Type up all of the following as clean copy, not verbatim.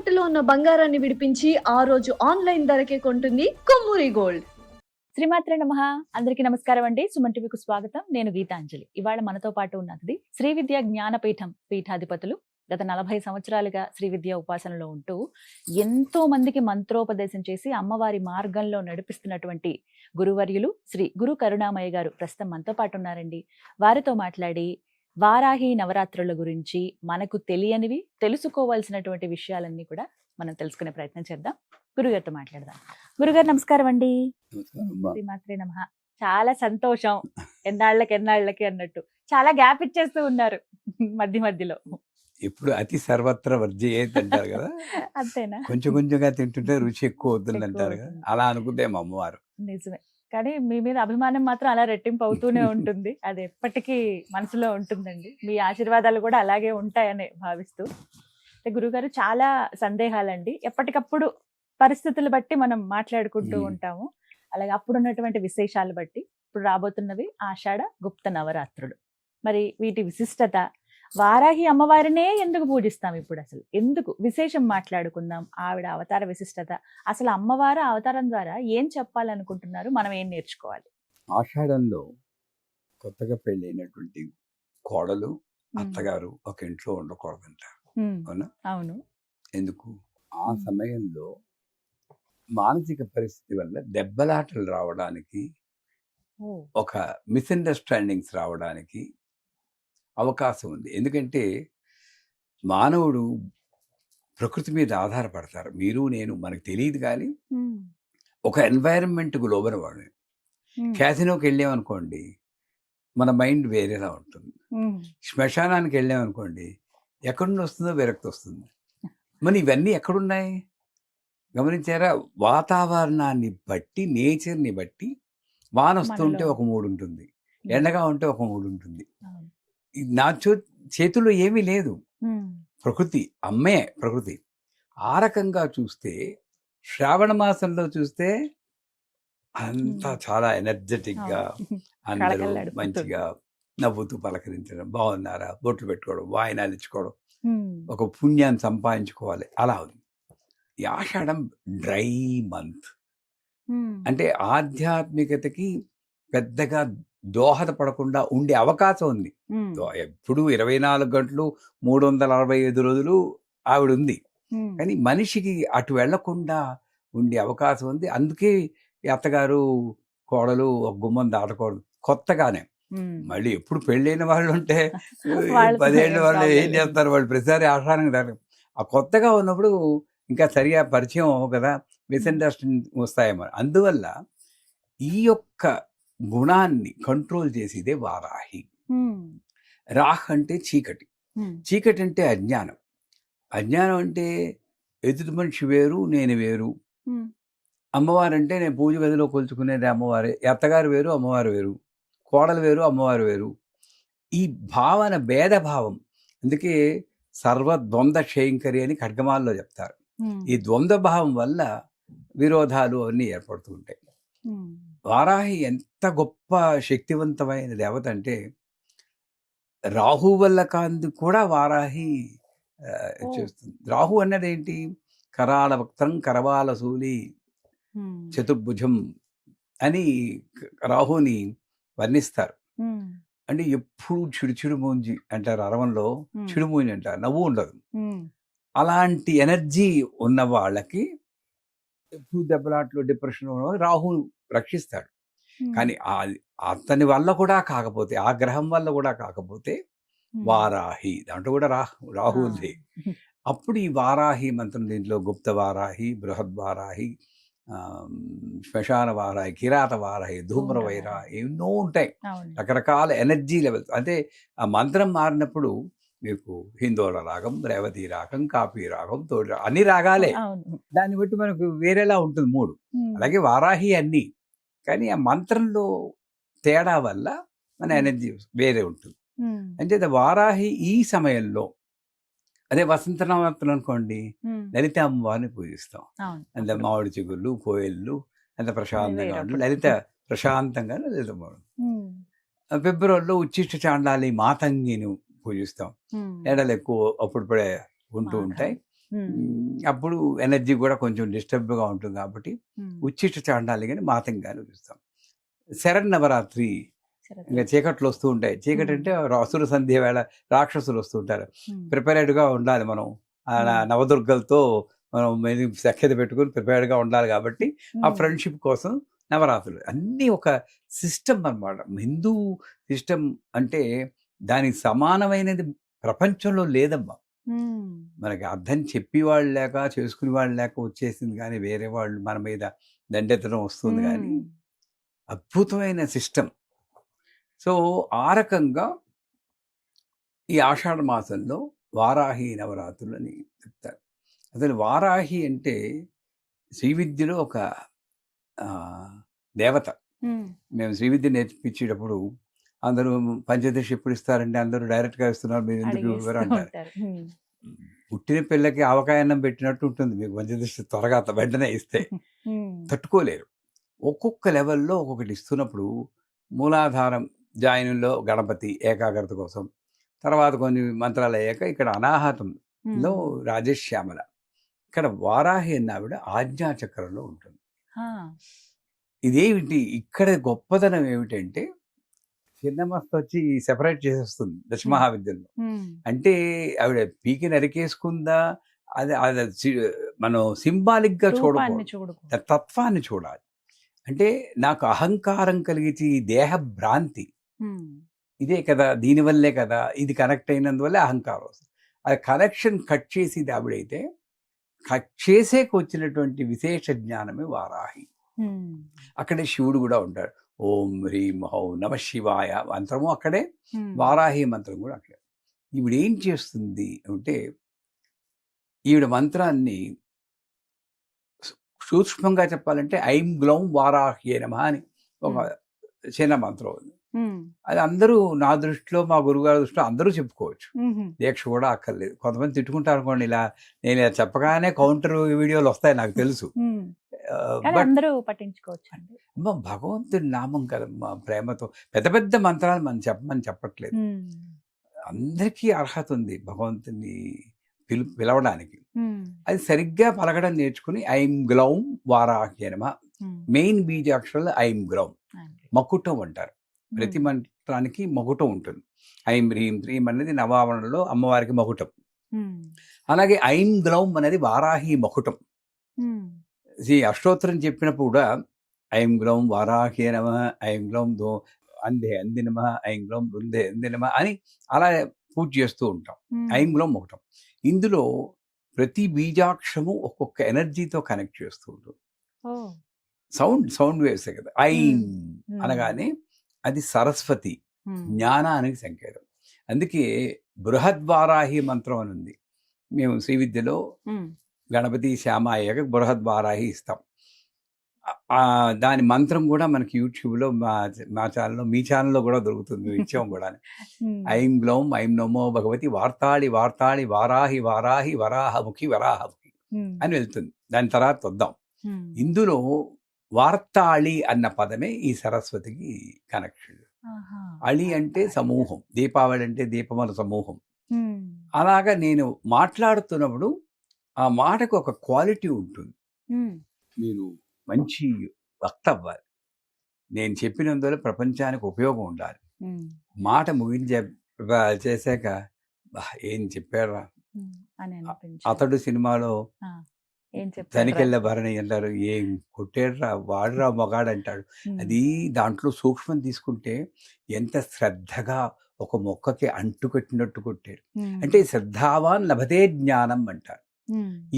తాకట్టులో ఉన్న బంగారాన్ని విడిపించి ఆ రోజు ఆన్లైన్ ధరకే కొంటుంది కొమ్మూరి గోల్డ్. శ్రీమాత్రే నమః. అందరికీ నమస్కారం అండి. సుమన్ టీవీకి స్వాగతం. నేను గీతాంజలి. ఇవాళ మనతో పాటు ఉన్నది శ్రీ విద్యా జ్ఞానపీఠం పీఠాధిపతులు. గత 40 సంవత్సరాలుగా శ్రీ విద్యా ఉపాసనలో ఉంటూ ఎంతో మందికి మంత్రోపదేశం చేసి అమ్మవారి మార్గంలో నడిపిస్తున్నటువంటి గురువర్యులు శ్రీ గురు కరుణామయ్య గారు ప్రస్తుతం మనతో పాటు ఉన్నారండి. వారితో మాట్లాడి వారాహి నవరాత్రుల గురించి మనకు తెలియనివి తెలుసుకోవాల్సినటువంటి విషయాలన్నీ కూడా మనం తెలుసుకునే ప్రయత్నం చేద్దాం. గురుగారితో మాట్లాడదాం. గురుగారు నమస్కారం అండి. శ్రీమాత్రే నమః. చాలా సంతోషం. ఎన్నాళ్ళకి అన్నట్టు చాలా గ్యాప్ ఇచ్చేస్తూ ఉన్నారు మధ్య మధ్యలో. ఇప్పుడు అతి సర్వత్ర వర్జయేత్ అంటారు కదా. అంతేనా? కొంచెం కొంచెంగా తింటుంటే రుచి ఎక్కువ అవుతుంది అంటారు కదా. అలా అనుకుంటే మా అమ్మవారు. నిజమే. కానీ మీ మీద అభిమానం మాత్రం అలా రెట్టింపు అవుతూనే ఉంటుంది. అది ఎప్పటికీ మనసులో ఉంటుందండి. మీ ఆశీర్వాదాలు కూడా అలాగే ఉంటాయని భావిస్తూ. గురుగారు చాలా సందేహాలండి. ఎప్పటికప్పుడు పరిస్థితులు బట్టి మనం మాట్లాడుకుంటూ ఉంటాము. అలాగే అప్పుడు ఉన్నటువంటి విశేషాలు బట్టి ఇప్పుడు రాబోతున్నవి ఆషాఢ గుప్త నవరాత్రులు. మరి వీటి విశిష్టత, వారాహి అమ్మవారినే ఎందుకు పూజిస్తాం ఇప్పుడు, అసలు ఎందుకు విశేషం మాట్లాడుకుందాం. ఆవిడ అవతార విశిష్టత, అసలు అమ్మవారు అవతారం ద్వారా ఏం చెప్పాలనుకుంటున్నారు, మనం ఏం నేర్చుకోవాలి? ఆషాఢంలో కొత్తగా పెళ్ళైనటువంటి కోడలు అత్తగారు ఒక ఇంట్లో ఉండకూడదంటారు. అవునా? అవును. ఎందుకు? ఆ సమయంలో మానసిక పరిస్థితి వల్ల దెబ్బలాటలు రావడానికి, ఒక మిస్అండర్స్టాండింగ్స్ రావడానికి అవకాశం ఉంది. ఎందుకంటే మానవుడు ప్రకృతి మీద ఆధారపడతారు. మీరు నేను మనకు తెలియదు, కానీ ఒక ఎన్వైరన్మెంట్కు లోబడివాడు. క్యాసినోకి వెళ్ళామనుకోండి, మన మైండ్ వేరేలా ఉంటుంది. శ్మశానానికి వెళ్ళామనుకోండి, ఎక్కడి నుండి వస్తుందో విరక్తి వస్తుంది. మరి ఇవన్నీ ఎక్కడున్నాయి గమనించారా? వాతావరణాన్ని బట్టి, నేచర్ని బట్టి, వాన వస్తుంటే ఒక మూడు ఉంటుంది, ఎండగా ఉంటే ఒక మూడు ఉంటుంది. నా చేతుల్లో ఏమీ లేదు. ప్రకృతి అమ్మే ప్రకృతి. ఆ రకంగా చూస్తే శ్రావణ మాసంలో చూస్తే అంతా చాలా ఎనర్జెటిక్గా, అందరూ మంచిగా నవ్వుతూ పలకరించడం, బాగున్నారా, బొట్లు పెట్టుకోవడం, వాయినాలు ఇచ్చుకోవడం, ఒక పుణ్యాన్ని సంపాదించుకోవాలి, అలా ఉంది. ఈ ఆషాఢం డ్రై మంత్. అంటే ఆధ్యాత్మికతకి పెద్దగా దోహదపడకుండా ఉండే అవకాశం ఉంది. ఎప్పుడు 24 గంటలు 365 రోజులు ఆవిడ ఉంది, కానీ మనిషికి అటు వెళ్లకుండా ఉండే అవకాశం ఉంది. అందుకే అత్తగారు కోడలు ఒక గుమ్మం దాటకూడదు. కొత్తగానే మళ్ళీ ఎప్పుడు పెళ్ళైన వాళ్ళు ఉంటే 10 ఏళ్ళ వాళ్ళు ఏం చేస్తారు, వాళ్ళు ప్రతిసారి ఆషాఢంగా దాటం. ఆ కొత్తగా ఉన్నప్పుడు ఇంకా సరిగా పరిచయం అవ్వవు కదా, మిస్అండర్స్టాండింగ్ వస్తాయేమో. అందువల్ల ఈ యొక్క గుణాన్ని కంట్రోల్ చేసేదే వారాహి. రాహ్ అంటే చీకటి, చీకటి అంటే అజ్ఞానం, అజ్ఞానం అంటే ఎదుటి మనిషి వేరు, నేను వేరు. అమ్మవారు అంటే నేను పూజ గదిలో కొలుచుకునేది అమ్మవారే, అత్తగారు వేరు, అమ్మవారు వేరు, కోడలు వేరు, అమ్మవారు వేరు. ఈ భావన భేదభావం. అందుకే సర్వద్వంద్వ క్షయంకరి అని ఖడ్గమాల్లో చెప్తారు. ఈ ద్వంద్వ భావం వల్ల విరోధాలు అన్నీ ఏర్పడుతూ ఉంటాయి. వారాహి ఎంత గొప్ప శక్తివంతమైన దేవత అంటే, రాహు వల్ల కాంతి కూడా వారాహి చేస్తుంది. రాహు అన్నది ఏంటి? కరాళ వక్త్రం కరవాల శూలి చతుర్భుజం అని రాహుని వర్ణిస్తారు. అంటే ఎప్పుడు చిడుచిడు మూంజి అంటారు, అరవంలో చిడుమూంజి అంటారు, నవ్వు ఉండదు. అలాంటి ఎనర్జీ ఉన్న వాళ్ళకి ఎప్పుడు దెబ్బలాట్లు, డిప్రెషన్ రాహు రక్షిస్తాడు. కానీ అతని వల్ల కూడా కాకపోతే, ఆ గ్రహం వల్ల కూడా కాకపోతే వారాహి, దాంట్లో కూడా రాహు ఉంది. అప్పుడు ఈ వారాహి మంత్రం, దీంట్లో గుప్త వారాహి, బృహద్ వారాహి, శ్మశాన వారాహి, కిరాత వారాహి, ధూమ్ర వైరాహి, ఎన్నో ఉంటాయి, రకరకాల ఎనర్జీ లెవెల్స్. అంటే ఆ మంత్రం మారినప్పుడు మీకు హిందోళ రాగం, రేవతి రాగం, కాపీ రాగం, తోడి రాగం, అన్ని రాగాలే. దాన్ని బట్టి మనకు వేరేలా ఉంటుంది మూడు. అలాగే వారాహి అన్ని, కానీ ఆ మంత్రంలో తేడా వల్ల మన ఎనర్జీ వేరే ఉంటుంది. అంటే వారాహి ఈ సమయంలో, అదే వసంత నవరాత్రులు అనుకోండి, లలిత అమ్మవారిని పూజిస్తాం. అంత మామిడి చిగుళ్ళు, కోయళ్ళు, అంత ప్రశాంతంగా ఉంటుంది. లలిత ప్రశాంతంగా లలిత అమ్మవారు. ఫిబ్రవరిలో ఉచ్చిష్ట చాండాలి మాతంగిని పూజిస్తాం. ఎండలు ఎక్కువ అప్పుడుపడే ఉంటూ ఉంటాయి. అప్పుడు ఎనర్జీ కూడా కొంచెం డిస్టర్బ్గా ఉంటుంది కాబట్టి ఉచ్చిష్ట చాండాలి కానీ మాతంగానే చూస్తాం. శరన్నవరాత్రి ఇంకా చీకట్లు వస్తూ ఉంటాయి. చీకటి అంటే అసుర సంధ్య వేళ రాక్షసులు వస్తూ ఉంటారు. ప్రిపేర్డ్గా ఉండాలి మనం. నవదుర్గలతో మనం సఖ్యత పెట్టుకుని ప్రిపేర్డ్గా ఉండాలి కాబట్టి ఆ ఫ్రెండ్షిప్ కోసం నవరాత్రులు అన్నీ ఒక సిస్టమ్ అన్నమాట. హిందూ సిస్టమ్ అంటే దానికి సమానమైనది ప్రపంచంలో లేదమ్మా. మనకి అర్థం చెప్పేవాళ్ళు లేక చేసుకునే వాళ్ళు లేక వచ్చేసింది, కానీ వేరే వాళ్ళు మన మీద దండెత్తడం వస్తుంది. కానీ అద్భుతమైన సిస్టమ్. సో ఆ రకంగా ఈ ఆషాఢ మాసంలో వారాహి నవరాత్రులు అని చెప్తారు. అసలు వారాహి అంటే శ్రీ విద్యలో ఒక దేవత. మేము శ్రీ విద్య నేర్పించేటప్పుడు అందరూ పంచదశ ఎప్పుడు ఇస్తారంటే అందరూ డైరెక్ట్గా ఇస్తున్నారు, మీరు ఎందుకు ఇవ్వరు అంటారు. పుట్టిన పిల్లకి ఆవకాయన్నం పెట్టినట్టు ఉంటుంది మీకు పంచదశ త్వరగా వెంటనే ఇస్తే తట్టుకోలేరు. ఒక్కొక్క లెవెల్లో ఒక్కొక్కటి ఇస్తున్నప్పుడు మూలాధారం జాయిన్లో గణపతి ఏకాగ్రత కోసం, తర్వాత కొన్ని మంత్రాలు అయ్యాక ఇక్కడ అనాహతంలో రాజశ్యామల, ఇక్కడ వారాహి అన్న ఆవిడ ఆజ్ఞాచక్రంలో ఉంటుంది. ఇదేమిటి ఇక్కడ గొప్పదనం ఏమిటంటే చిన్నమస్త వచ్చి సెపరేట్ చేసేస్తుంది దశమహావిద్యల్లో. అంటే ఆవిడ పీకి నరికేసుకుందా, అది మనం సింబాలిక్ గా చూడకూడదు, తత్వాన్ని చూడాలి. అంటే నాకు అహంకారం కలిగితే ఈ దేహ భ్రాంతి ఇదే కదా, దీనివల్లే కదా, ఇది కనెక్ట్ అయినందువల్లే అహంకారం వస్తుంది. అది కనెక్షన్ కట్ చేసేది ఆవిడైతే కట్ చేసేకి వచ్చినటువంటి విశేష జ్ఞానమే వారాహి. అక్కడే శివుడు కూడా ఉంటాడు. ఓం హ్రీం హౌ నమ శివాయ మంత్రము అక్కడే, వారాహి మంత్రం కూడా అక్కడే. ఈవిడ ఏం చేస్తుంది అంటే ఈవిడ మంత్రాన్ని సూక్ష్మంగా చెప్పాలంటే ఐం గ్లౌం వారాహ్యే నమః అని ఒక చిన్న మంత్రం ఉంది. అది అందరూ నా దృష్టిలో, మా గురుగారి దృష్టిలో అందరూ చెప్పుకోవచ్చు, దీక్ష కూడా అక్కర్లేదు. కొంతమంది తిట్టుకుంటారు అనుకోండి, ఇలా నేను ఇలా చెప్పగానే కౌంటర్ వీడియోలు వస్తాయి నాకు తెలుసు. అందరూ పట్టించుకోవచ్చు. భగవంతుడి నామం కదమ్మా, ప్రేమతో పెద్ద పెద్ద మంత్రాలు మనం చెప్పమని చెప్పట్లేదు. అందరికీ అర్హత ఉంది భగవంతుని పిలవడానికి. అది సరిగ్గా పలకడం నేర్చుకుని ఐం గ్లౌం వారాహ్యే నమః, మెయిన్ బీజాక్షరాలు ఐం గ్లౌం, మకుటం అంటారు. ప్రతి మంత్రానికి మకుటం ఉంటుంది. ఐం హ్రీం హ్రీం అనేది నవావరణలో అమ్మవారికి మకుటం. అలాగే ఐం గ్లౌం అనేది వారాహి మకుటం. ఈ అష్టోత్తరం చెప్పినప్పుడు కూడా ఐం గ్లౌం వారాహ్యే నమః, ఐం గ్లౌం అందే అంది నమః, ఐం గ్లౌం బృందే అంది నమః అని అలా పూజ చేస్తూ ఉంటాం. ఐం గ్లౌం మకుటం. ఇందులో ప్రతి బీజాక్షరము ఒక్కొక్క ఎనర్జీతో కనెక్ట్ చేస్తూ ఉంటుంది. సౌండ్ వేవ్సే కదా. ఐం అనగానే అది సరస్వతి జ్ఞానానికి సంకేతం. అందుకే బృహద్వారాహి మంత్రం అని ఉంది. మేము శ్రీ విద్యలో గణపతి శ్యామ అయ్యాక బృహద్వారాహి ఇస్తాం. దాని మంత్రం కూడా మనకి యూట్యూబ్లో మా ఛానల్లో, మీ ఛానల్లో కూడా దొరుకుతుంది, మేము ఇచ్చాము కూడా. ఐం గ్లౌం ఐం నమో భగవతి వార్తాళి వార్తాళి వారాహి వారాహి వరాహముఖి వరాహముఖి అని వెళ్తుంది. దాని తర్వాత వద్దాం. ఇందులో వార్తాళి అన్న పదమే ఈ సరస్వతికి కనెక్షన్. అళి అంటే సమూహం, దీపావళి అంటే దీపముల సమూహం. అలాగా నేను మాట్లాడుతున్నప్పుడు ఆ మాటకు ఒక క్వాలిటీ ఉంటుంది. మీరు మంచి వక్త అవ్వాలి, నేను చెప్పినందువల్ల ప్రపంచానికి ఉపయోగం ఉండాలి. మాట చేశాక ఏం చెప్పారా, అతడు సినిమాలో తనికెళ్ళ భరణి అంటారు, ఏం కొట్టాడురా వాడురా మొగాడు అంటాడు. అది దాంట్లో సూక్ష్మం తీసుకుంటే ఎంత శ్రద్ధగా ఒక మొక్కకి అంటుకట్టినట్టు కొట్టాడు. అంటే శ్రద్ధావాన్ లభతే జ్ఞానం అంటారు.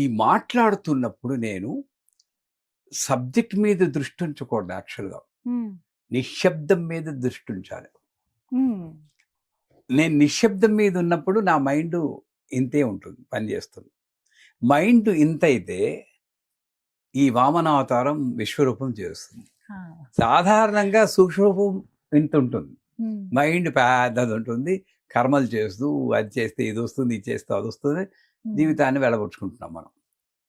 ఈ మాట్లాడుతున్నప్పుడు నేను సబ్జెక్ట్ మీద దృష్టి ఉంచకూడదు, యాక్చువల్గా నిశ్శబ్దం మీద దృష్టి ఉంచాలి. నేను నిశ్శబ్దం మీద ఉన్నప్పుడు నా మైండ్ ఇంతే ఉంటుంది, పనిచేస్తుంది. మైండ్ ఇంత అయితే ఈ వామనావతారం విశ్వరూపం చేస్తుంది. సాధారణంగా సూక్ష్మరూపం ఇంత ఉంటుంది, మైండ్ పెద్దది ఉంటుంది. కర్మలు చేస్తూ అది చేస్తే ఇది వస్తుంది, ఇది చేస్తే అది వస్తుంది, జీవితాన్ని వెళ్ళగొట్టుకుంటున్నాం మనం.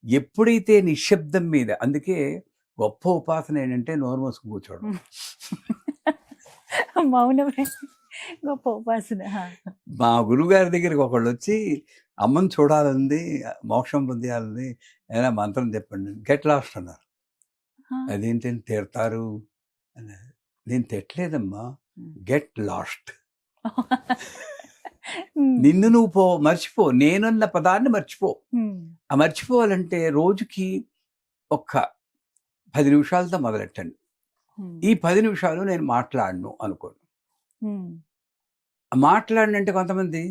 ఎప్పుడైతే నిశ్శబ్దం మీద, అందుకే గొప్ప ఉపాసన ఏంటంటే నోరు మూసుకు కూర్చోవడం. మౌనమే గొప్ప ఉపాసన. మా గురువుగారి దగ్గరికి ఒకళ్ళు వచ్చి అమ్మని చూడాలంది, మోక్షం పొందేయాలని ఏదైనా మంత్రం చెప్పండి. గెట్ లాస్ట్ అన్నారు. అదేంటని తిడతారు అన్నారు. నేను తిట్టలేదమ్మా, గెట్ లాస్ట్. నిన్ను నువ్వు మర్చిపో, నేనున్న పదాన్ని మర్చిపో. ఆ మర్చిపోవాలంటే రోజుకి ఒక్క 10 నిమిషాలతో మొదలెట్టండి. ఈ 10 నిమిషాలు నేను మాట్లాడను అనుకోను. మాట్లాడినంటే కొంతమంది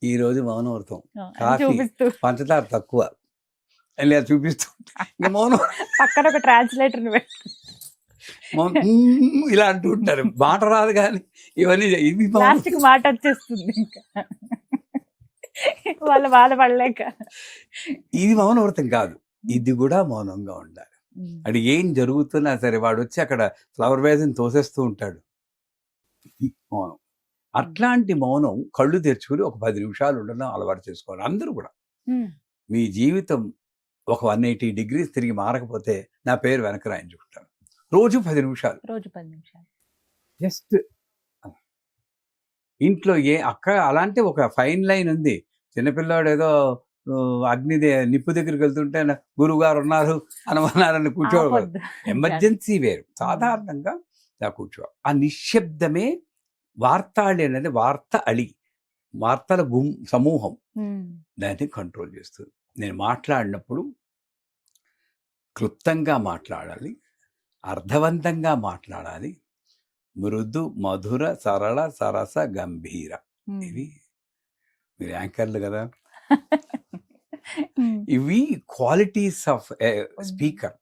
ఈరోజు మౌనవ్రతం, కాఫీ పంచదార తక్కువ ఇలా చూపిస్తూ ఇంకా మౌనం పక్కన ఒక ట్రాన్స్లేటర్ ఇలా అంటూ ఉంటారు. మాట రాదు కానీ ఇవన్నీ ఇవి లాస్ట్కి మాట వచ్చేస్తుంది ఇంకా వాళ్ళు బాధపడలేక. ఇది మౌనవ్రతం కాదు, ఇది కూడా మౌనంగా ఉండాలి. అది ఏం జరుగుతున్నా సరే వాడు వచ్చి అక్కడ ఫ్లవర్ వేజ్ని తోసేస్తూ ఉంటాడు, మౌనం. అట్లాంటి మౌనం కళ్ళు తెరుచుకుని ఒక 10 నిమిషాలు ఉండడం అలవాటు చేసుకోవాలి అందరూ కూడా. మీ జీవితం ఒక 180 degrees తిరిగి మారకపోతే నా పేరు వెనక రాయించుకుంటాను. రోజు 10 నిమిషాలు, రోజు 10 నిమిషాలు జస్ట్. ఇంట్లో అలాంటి ఒక ఫైన్ లైన్ ఉంది. చిన్నపిల్లాడు ఏదో నిప్పు దగ్గరికి వెళ్తుంటే గురువు గారు ఉన్నారు అనమన్నారని కూర్చోవాలి. ఎమర్జెన్సీ వేరు, సాధారణంగా ఇలా కూర్చోవాలి. ఆ నిశ్శబ్దమే వార్తాళి అనేది వార్త అళి, వార్తల సమూహం, దాన్ని కంట్రోల్ చేస్తుంది. నేను మాట్లాడినప్పుడు క్లుప్తంగా మాట్లాడాలి, అర్థవంతంగా మాట్లాడాలి, మృదు మధుర సరళ సరస గంభీర. ఇవి మీరు యాంకర్లు కదా, ఇవి క్వాలిటీస్ ఆఫ్ స్పీకర్.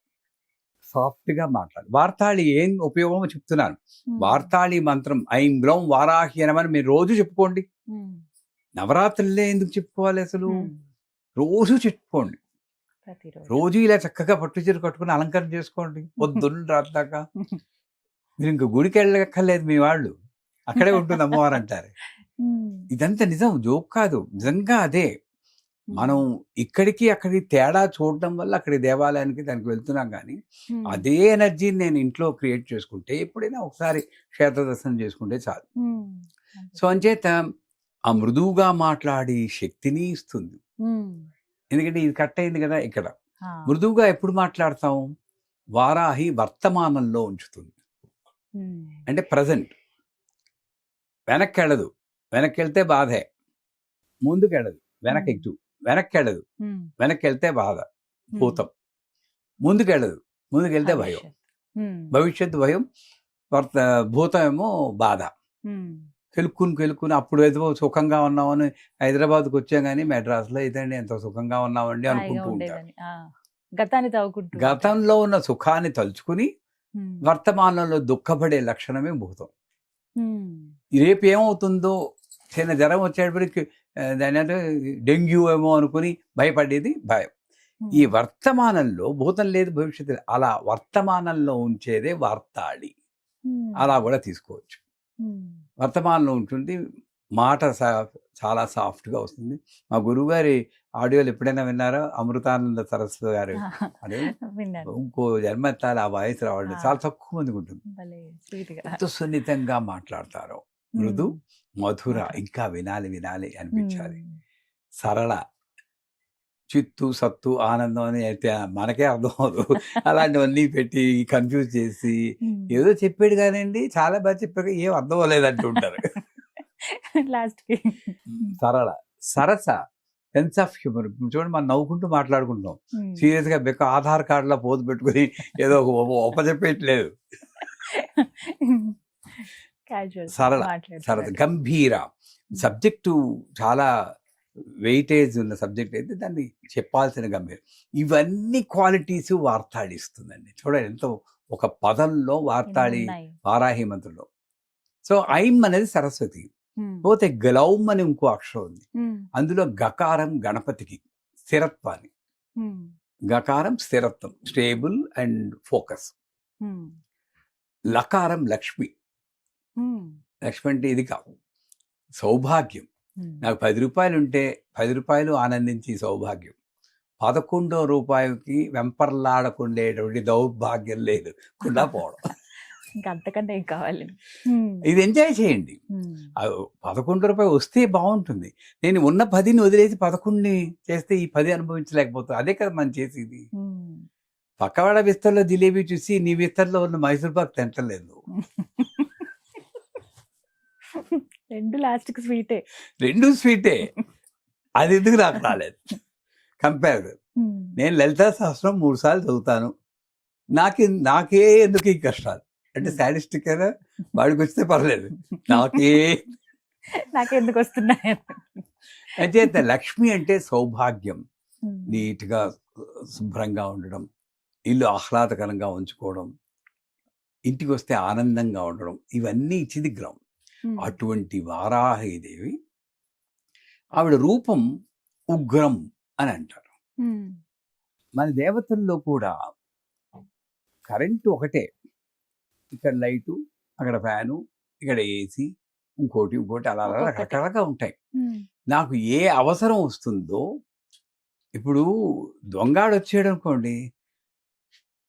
సాఫ్ట్గా మాట్లాడాలి. వార్తాళి ఏం ఉపయోగమో చెప్తున్నాను. వార్తాళి మంత్రం ఐం గ్లౌం వారాహ్యనమని మీరు రోజు చెప్పుకోండి. నవరాత్రులే ఎందుకు చెప్పుకోవాలి అసలు, రోజు చెప్పుకోండి. రోజు ఇలా చక్కగా పట్టు చీర కట్టుకుని అలంకరణ చేసుకోండి పొద్దున్న రాత్రాక. మీరు ఇంక గుడికి వెళ్ళక్కర్లేదు, మీ వాళ్ళు అక్కడే ఉంటుంది అమ్మవారు అంటారు. ఇదంతా నిజం, జోక్ కాదు, నిజంగా అదే. మనం ఇక్కడికి అక్కడికి తేడా చూడడం వల్ల అక్కడి దేవాలయానికి దానికి వెళ్తున్నాం, కానీ అదే ఎనర్జీని నేను ఇంట్లో క్రియేట్ చేసుకుంటే, ఎప్పుడైనా ఒకసారి క్షేత్ర దర్శనం చేసుకుంటే చాలు. సో అంచేత ఆ మృదువుగా మాట్లాడి శక్తిని ఇస్తుంది. ఎందుకంటే ఇది కట్ అయింది కదా ఇక్కడ. మృదువుగా ఎప్పుడు మాట్లాడతాం, వారాహి వర్తమానంలో ఉంచుతుంది. అంటే ప్రజెంట్. వెనక్కి వెళ్ళదు, వెనక్కి వెళ్తే బాధే. ముందుకెళ్ళదు, వెనక్కి ఎక్కు. వెనక్కి వెళ్ళదు, వెనక్కి వెళ్తే బాధ భూతం. ముందుకెళ్ళదు, ముందుకెళ్తే భయం, భవిష్యత్తు భయం. భూతం ఏమో బాధ. కెలుక్కుని అప్పుడు ఏదో సుఖంగా ఉన్నామని హైదరాబాద్కి వచ్చాం, కానీ మెడ్రాస్లో ఇదండి ఎంత సుఖంగా ఉన్నామండి అనుకుంటూ ఉంటారు. గతంలో ఉన్న సుఖాన్ని తలుచుకుని వర్తమానంలో దుఃఖపడే లక్షణమే భూతం. రేపు ఏమవుతుందో, చిన్న జ్వరం వచ్చేటప్పటికి దాని అంటే డెంగ్యూ ఏమో అనుకుని భయపడేది భయం. ఈ వర్తమానంలో భూతం లేదు, భవిష్యత్తు. అలా వర్తమానంలో ఉంచేదే వార్తాళి. అలా కూడా తీసుకోవచ్చు. వర్తమానంలో ఉంటుంది, మాట చాలా సాఫ్ట్గా వస్తుంది. మా గురువుగారి ఆడియోలు ఎప్పుడైనా విన్నారో, అమృతానంద సరస్వతి గారు అదే ఇంకో జన్మెత్తాలి ఆ వాయిస్ రావడం చాలా తక్కువ మందికి ఉంటుంది. ఎంత సున్నితంగా మాట్లాడతారో, మృదు మధుర, ఇంకా వినాలి వినాలి అనిపించాలి. సరళ, చిత్తు సత్తు ఆనందం అని అయితే మనకే అర్థం అవ్వదు. అలాంటివన్నీ పెట్టి కన్ఫ్యూజ్ చేసి ఏదో చెప్పాడు కానివ్వండి, చాలా బాగా చెప్పాక ఏం అర్థం అవ్వలేదు అంటుంటారు లాస్ట్కి. సరళ, సరస, సెన్స్ ఆఫ్ హ్యూమర్. చూడండి, మనం నవ్వుకుంటూ మాట్లాడుకుంటాం, సీరియస్గా బెక్క ఆధార్ కార్డులో పోదు పెట్టుకుని ఏదో ఒప్పచెప్పేయట్లేదు. సరళ, సరళ, గంభీర. సబ్జెక్టు చాలా వెయిటేజ్ ఉన్న సబ్జెక్ట్ అయితే దాన్ని చెప్పాల్సిన గంభీరం. ఇవన్నీ క్వాలిటీస్ వార్తాళి ఇస్తుందండి. చూడండి ఎంతో ఒక పదంలో వార్తాళి, వారాహి మంత్రంలో. సో ఐం అనేది సరస్వతి, పోతే గ్లౌం అని ఇంకో అక్షరం ఉంది. అందులో గకారం గణపతికి స్థిరత్వాన్ని, గకారం స్థిరత్వం, స్టేబుల్ అండ్ ఫోకస్. లకారం లక్ష్మి, లక్ష్మి అంటే ఇది కాదు, సౌభాగ్యం. నాకు 10 రూపాయలు ఉంటే 10 రూపాయలు ఆనందించి సౌభాగ్యం. 11వ రూపాయికి వెంపర్లాడకుండేటువంటి దౌర్భాగ్యం లేదు, కుండా పోవడం. ఇంకా అంతకన్నా ఏం కావాలి. ఇది ఎంజాయ్ చేయండి. 11 రూపాయలు వస్తే బాగుంటుంది. నేను ఉన్న 10ని వదిలేసి 11ని చేస్తే ఈ 10 అనుభవించలేకపోతా. అదే కదా మనం చేసేది. పక్కవాడ విస్తర్లో జిలేబీ చూసి నీ విస్తర్లో ఉన్న మైసూర్ పాక్ తింటలేదు. 2 లాస్ట్‌కి స్వీటే. 2 స్వీటే. అది ఎందుకు నాకు రాలేదు. కంపేర్. నేను లలితా సహస్రం 3 సార్లు చదువుతాను. నాకే ఎందుకు ఈ కష్టాలు అంటే సాడిస్టిక్ అయినా వాడికి వస్తే పర్లేదు, నాకెందుకు వస్తున్నాయి. అంచేత లక్ష్మి అంటే సౌభాగ్యం, నీట్గా శుభ్రంగా ఉండడం, ఇల్లు ఆహ్లాదకరంగా ఉంచుకోవడం, ఇంటికి వస్తే ఆనందంగా ఉండడం, ఇవన్నీ ఇచ్చింది గ్రహం. అటువంటి వారాహిదేవి ఆవిడ రూపం ఉగ్రం అని అంటారు. మన దేవతల్లో కూడా కరెంటు ఒకటే, ఇక్కడ లైటు, అక్కడ ఫ్యాను, ఇక్కడ ఏసీ, ఇంకోటి అలా రకరకాలుగా ఉంటాయి. నాకు ఏ అవసరం వస్తుందో, ఇప్పుడు దొంగాడు వచ్చాడు అనుకోండి,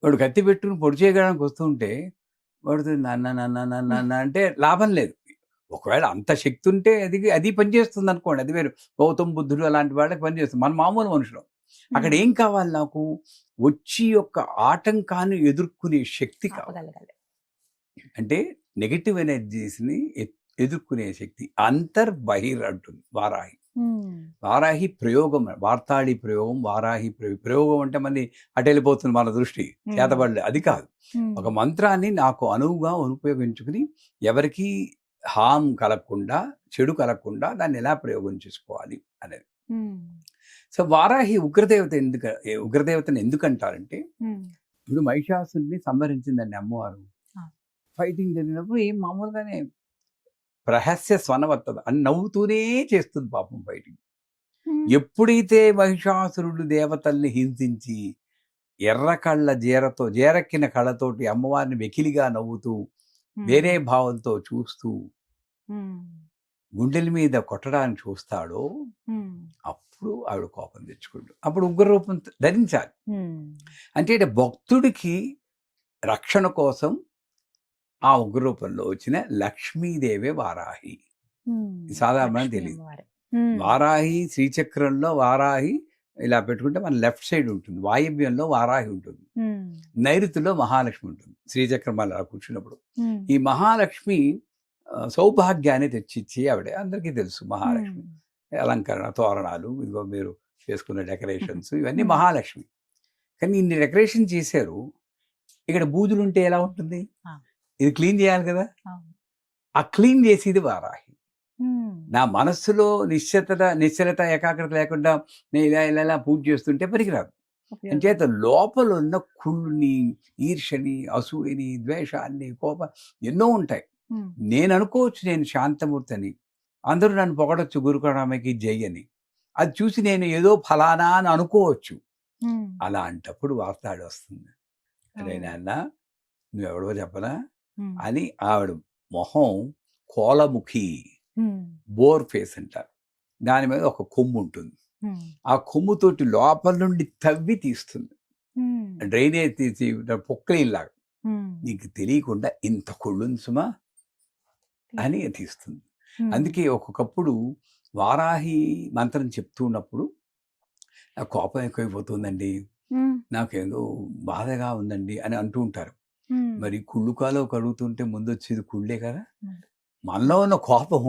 వాడు కత్తి పెట్టుకుని పొడి చేయడానికి వస్తుంటే వాడు నన్న అంటే లాభం లేదు. ఒకవేళ అంత శక్తి ఉంటే అది పనిచేస్తుంది అనుకోండి, అది వేరు. గౌతమ్ బుద్ధుడు అలాంటి వాళ్ళకి పనిచేస్తుంది. మన మామూలు మనుషులు. అక్కడ ఏం కావాలి? నాకు వచ్చి యొక్క ఆటంకాన్ని ఎదుర్కొనే శక్తి కావాలి. అంటే నెగటివ్ ఎనర్జీస్ని ఎదుర్కొనే శక్తి అంతర్బహిర్ అంటుంది వారాహి. వారాహి ప్రయోగం, వార్తాళి ప్రయోగం, వారాహి ప్రయోగం అంటే మళ్ళీ అటు వెళ్ళిపోతుంది మన దృష్టి, చేతబడలే, అది కాదు. ఒక మంత్రాన్ని నాకు అనువుగా ఉపయోగించుకుని ఎవరికి హామ్ కలగకుండా, చెడు కలగకుండా దాన్ని ఎలా ప్రయోగం చేసుకోవాలి అనేది. సో వారాహి ఉగ్రదేవతని ఎందుకంటారంటే, ఇప్పుడు మహిషాసుని సంహరించిందండి అమ్మవారు. ఫైటింగ్ జరిగినప్పుడు ఏం మామూలుగానే ప్రహస్య స్వనవత్తద అని నవ్వుతూనే చేస్తుంది పాపం ఫైటింగ్. ఎప్పుడైతే మహిషాసురుడు దేవతల్ని హింసించి ఎర్ర కళ్ళ జేరెక్కిన కళ్ళతోటి అమ్మవారిని వెకిలిగా నవ్వుతూ వేరే భావంతో చూస్తూ గుండెల మీద కొట్టడానికి చూస్తాడో అప్పుడు ఆవిడ కోపం తెచ్చుకుంటాడు. అప్పుడు ఉగ్రరూపం ధరించాలి. అంటే భక్తుడికి రక్షణ కోసం ఆ ఉగ్రరూపంలో వచ్చిన లక్ష్మీదేవే వారాహి. సాధారణంగా తెలియదు. వారాహి శ్రీచక్రంలో వారాహి ఇలా పెట్టుకుంటే మన లెఫ్ట్ సైడ్ ఉంటుంది, వాయవ్యంలో వారాహి ఉంటుంది, నైరుతిలో మహాలక్ష్మి ఉంటుంది. శ్రీచక్రం అలా కూర్చున్నప్పుడు ఈ మహాలక్ష్మి సౌభాగ్యాన్ని తెచ్చిచ్చి ఆవిడ అందరికీ తెలుసు. మహాలక్ష్మి అలంకరణ, తోరణాలు, ఇదిగో మీరు చేసుకున్న డెకరేషన్స్, ఇవన్నీ మహాలక్ష్మి. కానీ ఇన్ని డెకరేషన్ చేశారు, ఇక్కడ బూజులు ఉంటే ఎలా ఉంటుంది? ఇది క్లీన్ చేయాలి కదా. ఆ క్లీన్ చేసేది వారాహి. నా మనస్సులో నిశ్చలత ఏకాగ్రత లేకుండా నేను ఇలా పూజ చేస్తుంటే పనికిరాదు. అంచేత లోపల ఉన్న కుళ్ళుని, ఈర్షని, అసూయని, ద్వేషాన్ని, కోపం ఎన్నో ఉంటాయి. నేను అనుకోవచ్చు నేను శాంతమూర్తిని, అందరూ నన్ను పొగడొచ్చు గురుకురామకి జై అని, అది చూసి నేను ఏదో ఫలానా అని అనుకోవచ్చు. అలాంటప్పుడు వార్తాడు వస్తుంది, అరే నాన్న నువ్వెవడో చెప్పనా అని. ఆవిడ మొహం కోలముఖి, బోర్ ఫేస్ అంటారు. దాని మీద ఒక కొమ్ము ఉంటుంది. ఆ కొమ్ముతోటి లోపల నుండి తవ్వి తీస్తుంది, డ్రైనేజ్ తీసి పొక్కలిలాగా. నీకు తెలియకుండా ఇంత కొళ్ళుంది సుమా అని తీస్తుంది. అందుకే ఒక్కొక్కప్పుడు వారాహి మంత్రం చెప్తూ ఉన్నప్పుడు నాకు కోపం ఎక్కువైపోతుందండి, నాకేదో బాధగా ఉందండి అని అంటూ ఉంటారు. మరి కుళ్ళుకాలో కడుగుతుంటే ముందు వచ్చేది కుళ్ళే కదా. మనలో ఉన్న కోపం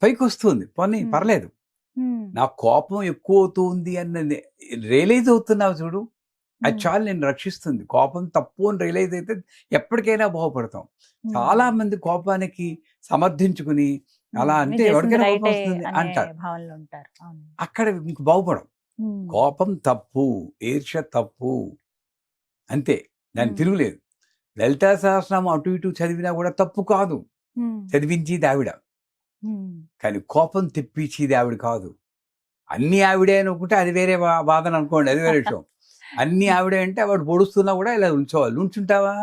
పైకి వస్తుంది, పోనీ పర్లేదు, నా కోపం ఎక్కువ అవుతుంది అన్నది రియలైజ్ అవుతున్నావు చూడు, అది చాలు నేను రక్షిస్తుంది. కోపం తప్పు అని రియలైజ్ అయితే ఎప్పటికైనా బాగుపడతాం. చాలా మంది కోపానికి సమర్థించుకుని అలా అంటే ఎవరికైనా కోపం వస్తుంది అంటారు, అక్కడ ఇంక బాగుపడం. కోపం తప్పు, ఈర్ష్య తప్పు, అంతే, దాన్ని తిరుగులేదు. లలితా సహస్రనామం అటు ఇటు చదివినా కూడా తప్పు కాదు, చదివించేది ఆవిడ. కానీ కోపం తెప్పించేది ఆవిడ కాదు. అన్ని ఆవిడే అనుకుంటే అది వేరే వాదన అనుకోండి, అది వేరే విషయం. అన్ని ఆవిడే అంటే వాడు పొడుస్తున్నా కూడా ఇలా ఉంచోవాలి. ఉంచుంటావా?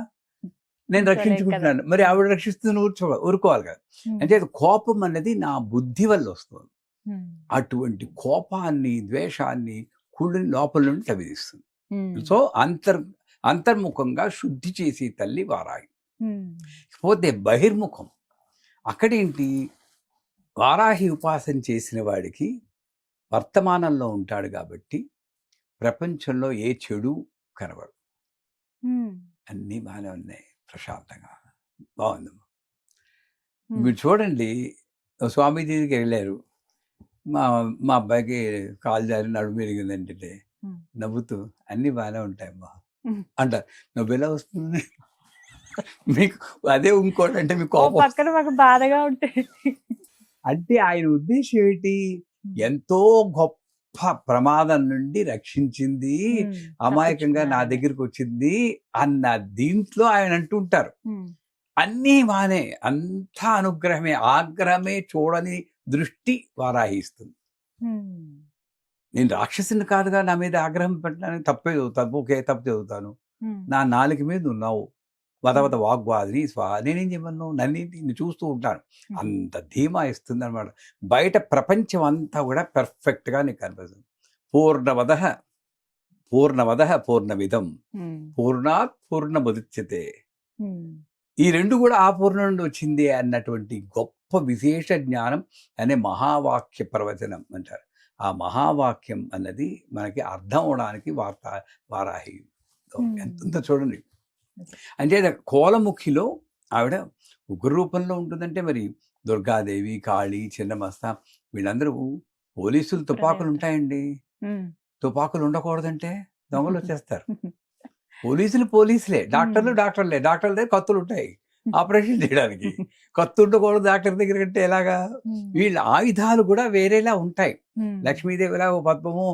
నేను రక్షించుకుంటున్నాను, మరి ఆవిడ రక్షిస్తున్న ఊరుకోవాలి కదా. అంటే కోపం అన్నది నా బుద్ధి వల్ల వస్తుంది. అటువంటి కోపాన్ని, ద్వేషాన్ని, కుళ్ళని లోపల నుండి తవ్విదిస్తుంది. సో అంతర్ముఖంగా శుద్ధి చేసే తల్లి వారాహి. పోతే బహిర్ముఖం అక్కడేంటి, వారాహి ఉపాసన చేసిన వాడికి వర్తమానంలో ఉంటాడు కాబట్టి ప్రపంచంలో ఏ చెడు కనబడు, అన్నీ బాగానే ఉన్నాయి, ప్రశాంతంగా బాగుంది. మీరు చూడండి, స్వామీజీ దగ్గరికి వెళ్ళారు, మా మా అబ్బాయికి కాలు జారి నడుము విరిగిందంటే నవ్వుతూ అన్నీ బాగానే ఉంటాయమ్మా అంటారు. నవ్వు ఎలా వస్తుంది మీకు? అదే ఇంకోటి అంటే మీకు కోపం పక్కన మాకు బాధగా ఉంటాయి. అంటే ఆయన ఉద్దేశం ఏంటి? ఎంతో గొప్ప ప్రమాదం నుండి రక్షించింది, అమాయకంగా నా దగ్గరికి వచ్చింది అన్న దీంట్లో ఆయన అంటుంటారు. అన్నీ బానే, అంతా అనుగ్రహమే, ఆగ్రహమే చూడని దృష్టి వారాహిస్తుంది. నేను రాక్షసుని కాదుగా నా మీద ఆగ్రహం పెట్టడానికి, తప్పే చదువుతాను, ఓకే తప్పు చదువుతాను, నా నాలుక మీద ఉన్నావు వదవత వాగ్వాదిని స్వాహ, నేనేం చెప్పను, నన్ను చూస్తూ ఉంటాను. అంత ధీమా ఇస్తుంది అనమాట. బయట ప్రపంచం అంతా కూడా పర్ఫెక్ట్గా నీకు కనిపిస్తుంది. పూర్ణవద పూర్ణమిదం పూర్ణాత్ పూర్ణముదచ్యతే, ఈ రెండు కూడా ఆ పూర్ణ నుండి వచ్చింది అన్నటువంటి గొప్ప విశేష జ్ఞానం అనే మహావాక్య ప్రవచనం అంటారు. ఆ మహావాక్యం అన్నది మనకి అర్థం అవడానికి వారాహి ఎంత చూడండి. అంటే కోలముఖిలో ఆవిడ ఉగ్ర రూపంలో ఉంటుందంటే మరి దుర్గాదేవి, కాళీ, చిన్నమస్త వీళ్ళందరూ పోలీసులు తుపాకులు ఉంటాయండి. తుపాకులు ఉండకూడదంటే దొంగలు వచ్చేస్తారు. పోలీసులే, డాక్టర్లే, డాక్టర్ల దగ్గర కత్తులు ఉంటాయి ఆపరేషన్ చేయడానికి. కత్తు ఉండకూడదు డాక్టర్ దగ్గర కంటే ఎలాగా? వీళ్ళ ఆయుధాలు కూడా వేరేలా ఉంటాయి. లక్ష్మీదేవిలా పద్మము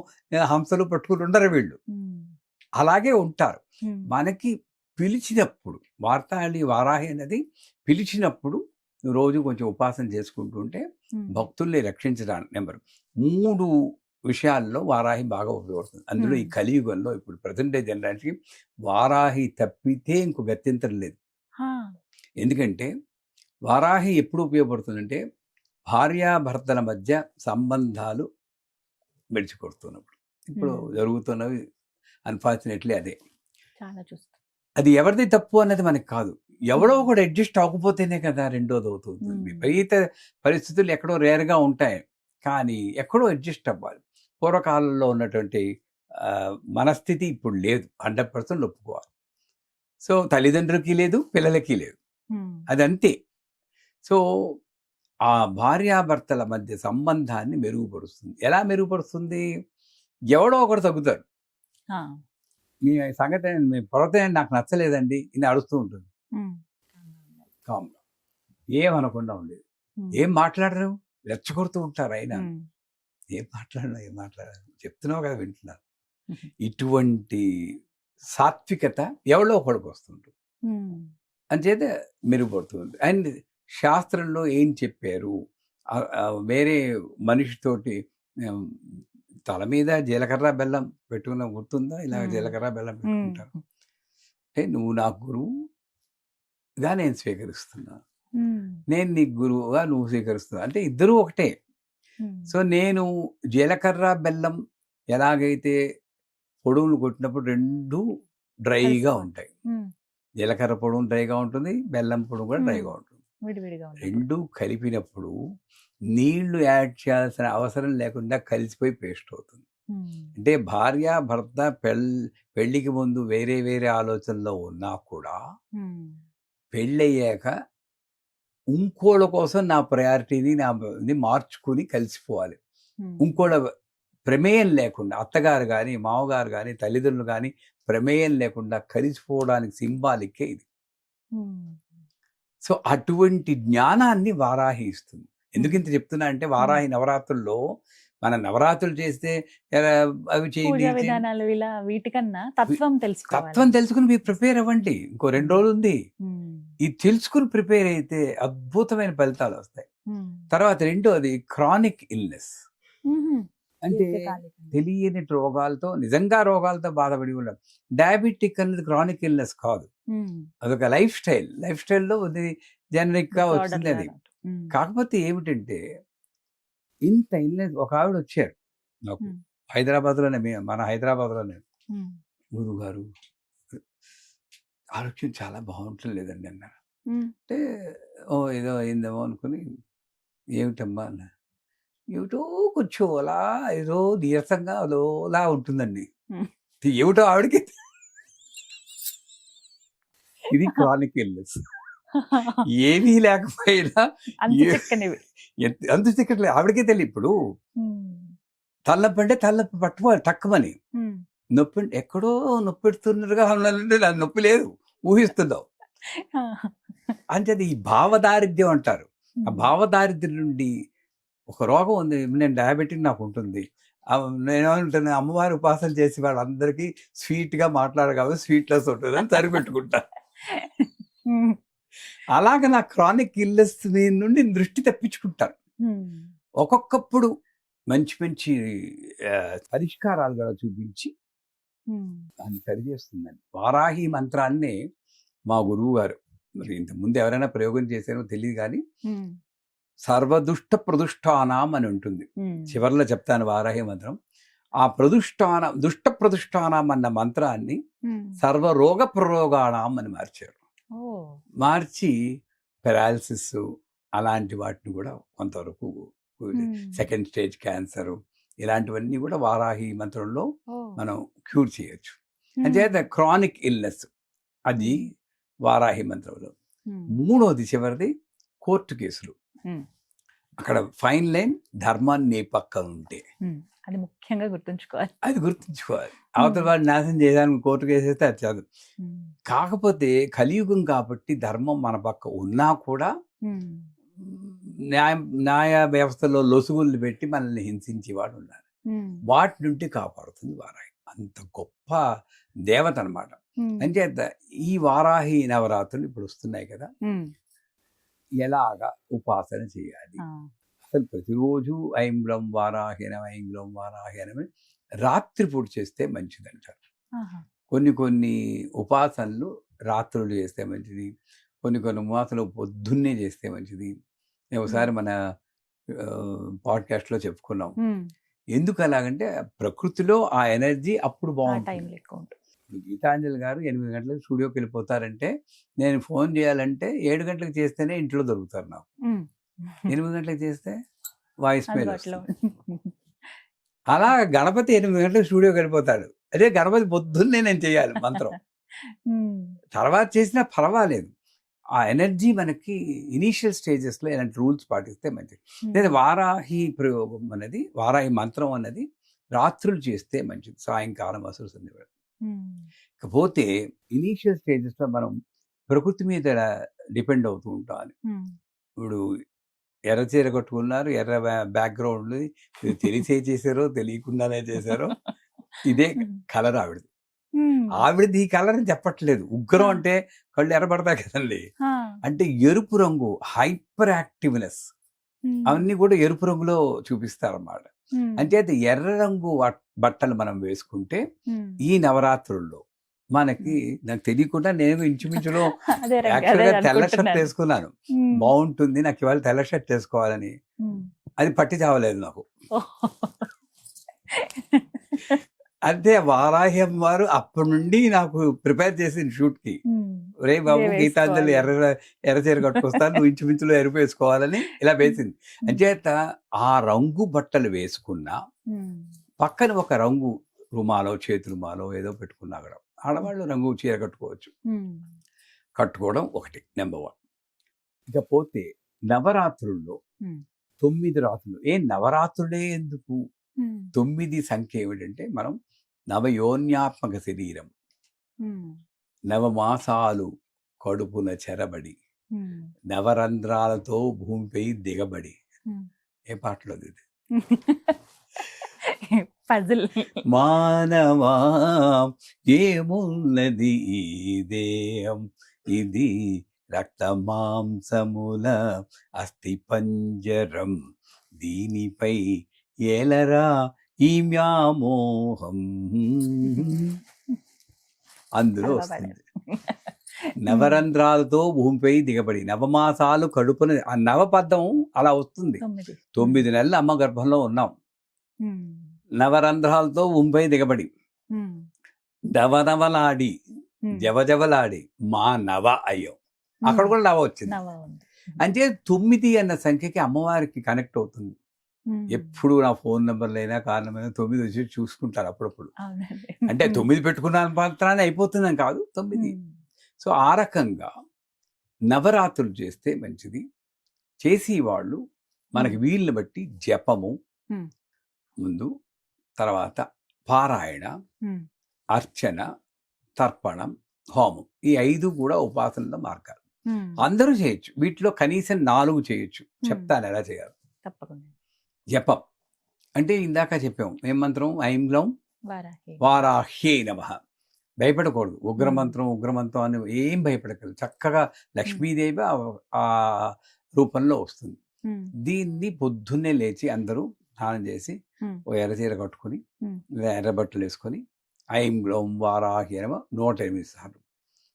హంసలు పట్టుకుని ఉండరు వీళ్ళు, అలాగే ఉంటారు. మనకి పిలిచినప్పుడు వారాహి అనేది పిలిచినప్పుడు రోజు కొంచెం ఉపాసన చేసుకుంటూ ఉంటే భక్తుల్ని రక్షించడానికి నెంబర్ 3 విషయాల్లో వారాహి బాగా ఉపయోగపడుతుంది. అందులో ఈ కలియుగంలో ఇప్పుడు ప్రజెంట్ డే జనరేషన్కి వారాహి తప్పితే ఇంకో గత్యంతరం లేదు. ఎందుకంటే వారాహి ఎప్పుడు ఉపయోగపడుతుందంటే భార్యాభర్తల మధ్య సంబంధాలు మెడిచికొడుతున్నప్పుడు. ఇప్పుడు జరుగుతున్నవి అన్ఫార్చునేట్లీ అదే. అది ఎవరిది తప్పు అన్నది మనకి కాదు, ఎవడో ఒకటి అడ్జస్ట్ అవ్వకపోతేనే కదా రెండోది అవుతుంది. విపరీత పరిస్థితులు ఎక్కడో రేర్గా ఉంటాయి, కానీ ఎక్కడో అడ్జస్ట్ అవ్వాలి. పూర్వకాలంలో ఉన్నటువంటి మనస్థితి ఇప్పుడు లేదు, 100% ఒప్పుకోవాలి. సో తల్లిదండ్రులకి లేదు, పిల్లలకి లేదు, అది అంతే. సో ఆ భార్యాభర్తల మధ్య సంబంధాన్ని మెరుగుపరుస్తుంది. ఎలా మెరుగుపరుస్తుంది? ఎవడో ఒకడు తగ్గుతాడు. మీ సంగతి మీ ప్రవర్తన నాకు నచ్చలేదండి ఇది అడుస్తూ ఉంటుంది. కామ్గా ఏమనకుండా ఉండేది. ఏం మాట్లాడరు, రెచ్చగొడుతూ ఉంటారు. అయినా ఏం మాట్లాడారు చెప్తున్నావు కదా, వింటున్నారు. ఇటువంటి సాత్వికత ఎవరో ఒకడికి వస్తుంటుంది, అంచేత మెరుగుపడుతుంది. అండ్ శాస్త్రంలో ఏం చెప్పారు, వేరే మనిషితోటి తల మీద జీలకర్ర బెల్లం పెట్టుకున్న గుర్తుందా? ఇలా జీలకర్ర బెల్లం పెట్టుకుంటారు అంటే నువ్వు నాకు గురువుగా నేను స్వీకరిస్తున్నా, నేను నీకు గురువుగా నువ్వు స్వీకరిస్తున్నా, అంటే ఇద్దరూ ఒకటే. సో నేను జీలకర్ర బెల్లం ఎలాగైతే పొడువులు కొట్టినప్పుడు రెండు డ్రైగా ఉంటాయి, జీలకర్ర పొడువు డ్రైగా ఉంటుంది, బెల్లం పొడువు కూడా డ్రైగా ఉంటుంది. రెండు కలిపినప్పుడు నీళ్లు యాడ్ చేయాల్సిన అవసరం లేకుండా కలిసిపోయి పేస్ట్ అవుతుంది. అంటే భార్య భర్త పెళ్లికి ముందు వేరే వేరే ఆలోచనలో ఉన్నా కూడా పెళ్ళయ్యాక ఇంకోళ్ళ కోసం నా ప్రయారిటీని మార్చుకుని కలిసిపోవాలి. ఇంకోళ్ళ ప్రమేయం లేకుండా, అత్తగారు కానీ మామగారు కానీ తల్లిదండ్రులు కానీ ప్రమేయం లేకుండా కలిసిపోవడానికి సింబాలిక్కే ఇది. సో అటువంటి జ్ఞానాన్ని వారాహి ఇస్తుంది. ఎందుకు ఇంత చెప్తున్నా అంటే వారాహి నవరాత్రుల్లో మన నవరాత్రులు చేస్తే అవి చేయండి, వీటికన్నా తత్వం తెలుసుకుని మీరు ప్రిపేర్ అవ్వండి. ఇంకో 2 రోజులు ఉంది, ఇది తెలుసుకుని ప్రిపేర్ అయితే అద్భుతమైన ఫలితాలు వస్తాయి. తర్వాత రెండోది క్రానిక్ ఇల్నెస్, అంటే తెలియని రోగాలతో, నిజంగా రోగాలతో బాధపడి ఉండదు. డయాబెటిక్ అనేది క్రానిక్ ఇల్నెస్ కాదు, అదొక లైఫ్ స్టైల్లో జనరిక్ గా వచ్చింది అది. కాకపోతే ఏమిటంటే ఇంత ఇల్నెస్, ఒక ఆవిడ వచ్చారు నాకు హైదరాబాద్లోనే, మన హైదరాబాద్లోనే, గురుగారు ఆరోగ్యం చాలా బాగుంటలేదండి అన్నారు. ఉమ్, అంటే ఏదో అయిందేమో అనుకుని, ఏమిటమ్మా అన్న, ఏమిటో కొంచెం అలా ఏదో నీరసంగా అదోలా ఉంటుందండి. ఉమ్. ఏమిటో ఆవిడకి ఇది క్రానిక్ ఇల్నెస్. ఏమీ లేకపోయినా అంత ఏ- చిక్కనివి. అంత చిక్కట్లేదు, ఆవిడకే తెలియదు. ఇప్పుడు ఉమ్, తలనొప్పి అంటే తలనొప్పి పట్టుకోవాలి టక్కుమని, ఉమ్. నొప్పి ఎక్కడో నొప్పి పెడుతున్నట్టుగా ఉన్నానంటే నాకు నొప్పి లేదు, ఊహిస్తున్నావు. అంటే అది ఈ భావదారిద్ర్యం అంటారు. ఆ భావదారిద్ర్యం నుండి ఒక రోగం ఉంది. నేను డయాబెటిక్ నాకు ఉంటుంది. నేనేమంటాను, అమ్మవారి ఉపాసన చేసి వాళ్ళందరికీ స్వీట్గా మాట్లాడగలదు, స్వీట్లెస్ ఉంటుందని సరిపెట్టుకుంటా. ఉమ్, అలాగ నా క్రానిక్ ఇల్నెస్ నుండి దృష్టి తప్పించుకుంటాను. ఉమ్, ఒక్కొక్కప్పుడు మంచి మంచి పరిష్కారాలు కూడా చూపించి ఉమ్. దాన్ని సరిచేస్తుందండి. వారాహి మంత్రాన్ని మా గురువు గారు, మరి ఇంతకుముందు ఎవరైనా ప్రయోగం చేశారో తెలియదు కానీ, ఉమ్, సర్వదుష్ట ప్రదుష్టానాం అని ఉంటుంది. ఉమ్. చివరిలో చెప్తాను వారాహి మంత్రం. ఆ దుష్ట ప్రదుష్టానాం అన్న మంత్రాన్ని ఉమ్. సర్వరోగ ప్రరోగాణం అని మార్చారు. ఓ. మార్చి పెరాలసిస్ అలాంటి వాటిని కూడా కొంతవరకు, ఉమ్. సెకండ్ స్టేజ్ క్యాన్సర్ ఇలాంటివన్నీ కూడా వారాహి మంత్రంలో ఓ. మనం క్యూర్ చేయొచ్చు. ఉమ్. అంచేత క్రానిక్ ఇల్నెస్ అది వారాహి మంత్రంలో. ఉమ్. మూడోది చివరిది కోర్టు కేసులు. ఉమ్. అక్కడ ఫైన్ లైన్ ధర్మాన్ని నీ పక్కన ఉంటే ఉమ్. అది ముఖ్యంగా గుర్తుంచుకోవాలి. అది గుర్తుంచుకోవాలి. అవతల వాడు నాశనం చేయడానికి కోర్టు కేసు వేస్తే అది చదువు. ఉమ్. కాకపోతే కలియుగం కాబట్టి ధర్మం మన పక్క ఉన్నా కూడా ఉమ్. న్యాయ వ్యవస్థలో లొసుగులు పెట్టి మనల్ని హింసించేవాడు ఉన్నారు. ఉమ్. వాటి నుండి కాపాడుతుంది వారాహి. అంత గొప్ప దేవత అనమాట. ఉమ్. అంచేత ఈ వారాహి నవరాత్రులు ఇప్పుడు వస్తున్నాయి కదా, ఉమ్. ఎలాగా ఉపాసన చేయాలి? ఆ. అసలు ప్రతిరోజు ఐంగ్లం వారాహీనం ఐంగ్లం వారాహీనం రాత్రిపూట చేస్తే మంచిది అంటారు. ఆహా. కొన్ని ఉపాసనలు రాత్రులు చేస్తే మంచిది, కొన్ని ఉపాసనలు పొద్దున్నే చేస్తే మంచిది. ఒకసారి మన పాడ్కాస్ట్లో చెప్పుకున్నాం. ఉమ్. ఎందుకు అలాగంటే ప్రకృతిలో ఆ ఎనర్జీ అప్పుడు ఆ బాగుంటుంది. టైంలో ఎక్కువ ఉంటుంది. ఇప్పుడు గీతాంజలి గారు 8 గంటలకు స్టూడియోకి వెళ్ళిపోతారంటే, నేను ఫోన్ చేయాలంటే 7 గంటలకు చేస్తేనే ఇంట్లో దొరుకుతారు నాకు. ఉమ్. 8 గంటలకు చేస్తే వాయిస్ మెయిల్ అందుబాటులో వస్తుంది. అలా గణపతి 8 గంటలకు స్టూడియోకి వెళ్ళిపోతాడు. అదే గణపతి పొద్దున్నే నేను చేయాలి మంత్రం. ఉమ్. తర్వాత చేసినా పర్వాలేదు. ఆ ఎనర్జీ మనకి ఇనీషియల్ స్టేజెస్లో ఇలాంటి రూల్స్ పాటిస్తే మంచిది. లేదా వారాహి ప్రయోగం అనేది, వారాహి మంత్రం అన్నది రాత్రులు చేస్తే మంచిది, సాయంకాలం అసలు సంధ్యవేళ. ఉమ్. ఇకపోతే ఇనీషియల్ స్టేజెస్లో మనం ప్రకృతి మీద డిపెండ్ అవుతూ ఉంటాం. ఉమ్. ఇప్పుడు ఎర్ర చీర కట్టుకున్నారు, ఎర్ర బ్యాక్గ్రౌండ్, తెలిసే చేశారో తెలియకుండానే చేశారో, ఇదే కలర్ ఆవిడది. ఉమ్. ఆవిడది ఈ కలర్ అని చెప్పట్లేదు. ఉగ్రం అంటే కళ్ళు ఎర్రబడతాయి కదండి. ఆ. అంటే ఎరుపు రంగు, హైపర్ యాక్టివ్నెస్ ఉమ్. అవన్నీ కూడా ఎరుపు రంగులో చూపిస్తారన్నమాట. ఉమ్. అంటే అది ఎర్ర రంగు బట్టలు మనం వేసుకుంటే ఉమ్. ఈ నవరాత్రుల్లో మనకి, నాకు తెలియకుండా నేను ఇంచుమించులో అదే రంగు, అదే యాక్చువల్గా తెల్ల షర్ట్ అనుకుంటున్నాను. వేసుకున్నాను. ఉమ్. బాగుంటుంది, నాకు ఇవాళ తెల్ల షర్ట్ వేసుకోవాలని. ఉమ్. అది పట్టి చావలేదు నాకు. ఓహో. అంటే వారాహి వారు అప్పటి నుండి నాకు ప్రిపేర్ చేసింది షూట్కి. ఉమ్. రే బాబు, ఇదే గీతాంజలి వేసుకోవాలి. ఎర్ర చీర కట్టుకొస్తాను, నువ్వు ఇంచుమించులో ఎరుపు వేసుకోవాలని ఇలా వేసింది. అంచేత ఆ రంగు బట్టలు వేసుకున్నా, ఉమ్. పక్కన ఒక రంగు రుమాలో, చేతి రుమాలో ఏదో పెట్టుకున్నా కూడా, ఆడవాళ్ళు రంగు చీర కట్టుకోవచ్చు. ఉమ్. కట్టుకోవడం ఒకటి నెంబర్ 1. ఇకపోతే నవరాత్రుల్లో ఉమ్. 9 రాత్రులు. నవరాత్రులే ఎందుకు? ఉమ్. 9 సంఖ్య ఏమిటంటే, మనం నవయోన్యాత్మక శరీరం, ఉమ్. నవమాసాలు కడుపున చెరబడి, ఉమ్. నవరంధ్రాలతో భూమిపై దిగబడి. ఉమ్. ఏ పాటలో ఇది? పజిల్. మానవా ఏమున్నది ఈ దేహం, ఇది రక్త మాంసముల అస్థి పంజరం, దీనిపై ఏలరా ఈ వ్యామోహం. అందులో వస్తుంది నవరంధ్రాలతో భూమిపై దిగబడి, నవమాసాలు కడుపున, ఆ నవపదం అలా వస్తుంది. 9 నెలలు అమ్మ గర్భంలో ఉన్నాం. నవరంధ్రాలతో భూమిపై దిగబడి, నవనవలాడి జవజవలాడి మా నవ అయ్యం. అక్కడ కూడా నవ వచ్చింది. అంటే 9 అన్న సంఖ్యకి అమ్మవారికి కనెక్ట్ అవుతుంది. ఎప్పుడు నా ఫోన్ నెంబర్లైనా కారణమైనా 9 వచ్చి చూసుకుంటారు అప్పుడప్పుడు. అంటే 9 పెట్టుకున్న మాత్రాన్ని అయిపోతుందని కాదు, 9. సో ఆ రకంగా నవరాత్రులు చేస్తే మంచిది. చేసి వాళ్ళు మనకి వీళ్ళని బట్టి జపము ముందు, తర్వాత పారాయణ, అర్చన, తర్పణం, హోమం, ఈ 5 కూడా ఉపాసనల మార్గాలు. అందరూ చేయొచ్చు. వీటిలో కనీసం 4 చేయొచ్చు. చెప్తాను ఎలా చేయాలి. తప్పకుండా. జపం అంటే ఇందాక చెప్పాం, ఏం మంత్రం? ఐం గ్లౌం వారాహ్యై నమః. భయపడకూడదు. ఉగ్రమంత్రం అని ఏం భయపడకూడదు. చక్కగా లక్ష్మీదేవి ఆ రూపంలో వస్తుంది. దీన్ని పొద్దున్నే లేచి అందరూ స్నానం చేసి ఓ ఎర్రచీర కట్టుకుని ఎర్ర బట్టలు వేసుకొని ఐం గ్లౌం వారాహ్యై నమః 108 సార్లు.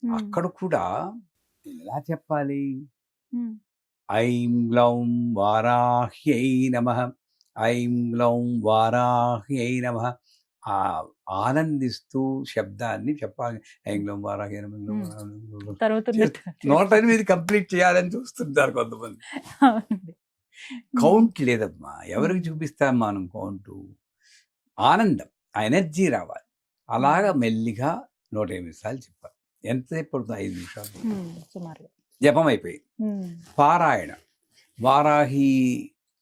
అక్కడ కూడా ఎలా చెప్పాలి? ఐం గ్లౌం వారాహ్యై నమః, ఐం గ్లౌం వారాహ్యై నమః. ఆనందిస్తూ శబ్దాన్ని చెప్పాలి. ఐం గ్లౌం వారాహ్యై నమః. 108 కంప్లీట్ చేయాలని చూస్తుంటారు కొంతమంది. కౌంట్ లేదమ్మా. ఎవరికి చూపిస్తాం మనం కౌంటు? ఆనందం, ఆ ఎనర్జీ రావాలి. అలాగా మెల్లిగా 108 సార్లు చెప్పాలి. ఎంతసేపు పడుతుంది? 5 నిమిషాలు సుమారుగా జపం అయిపోయింది. పారాయణ, వారాహి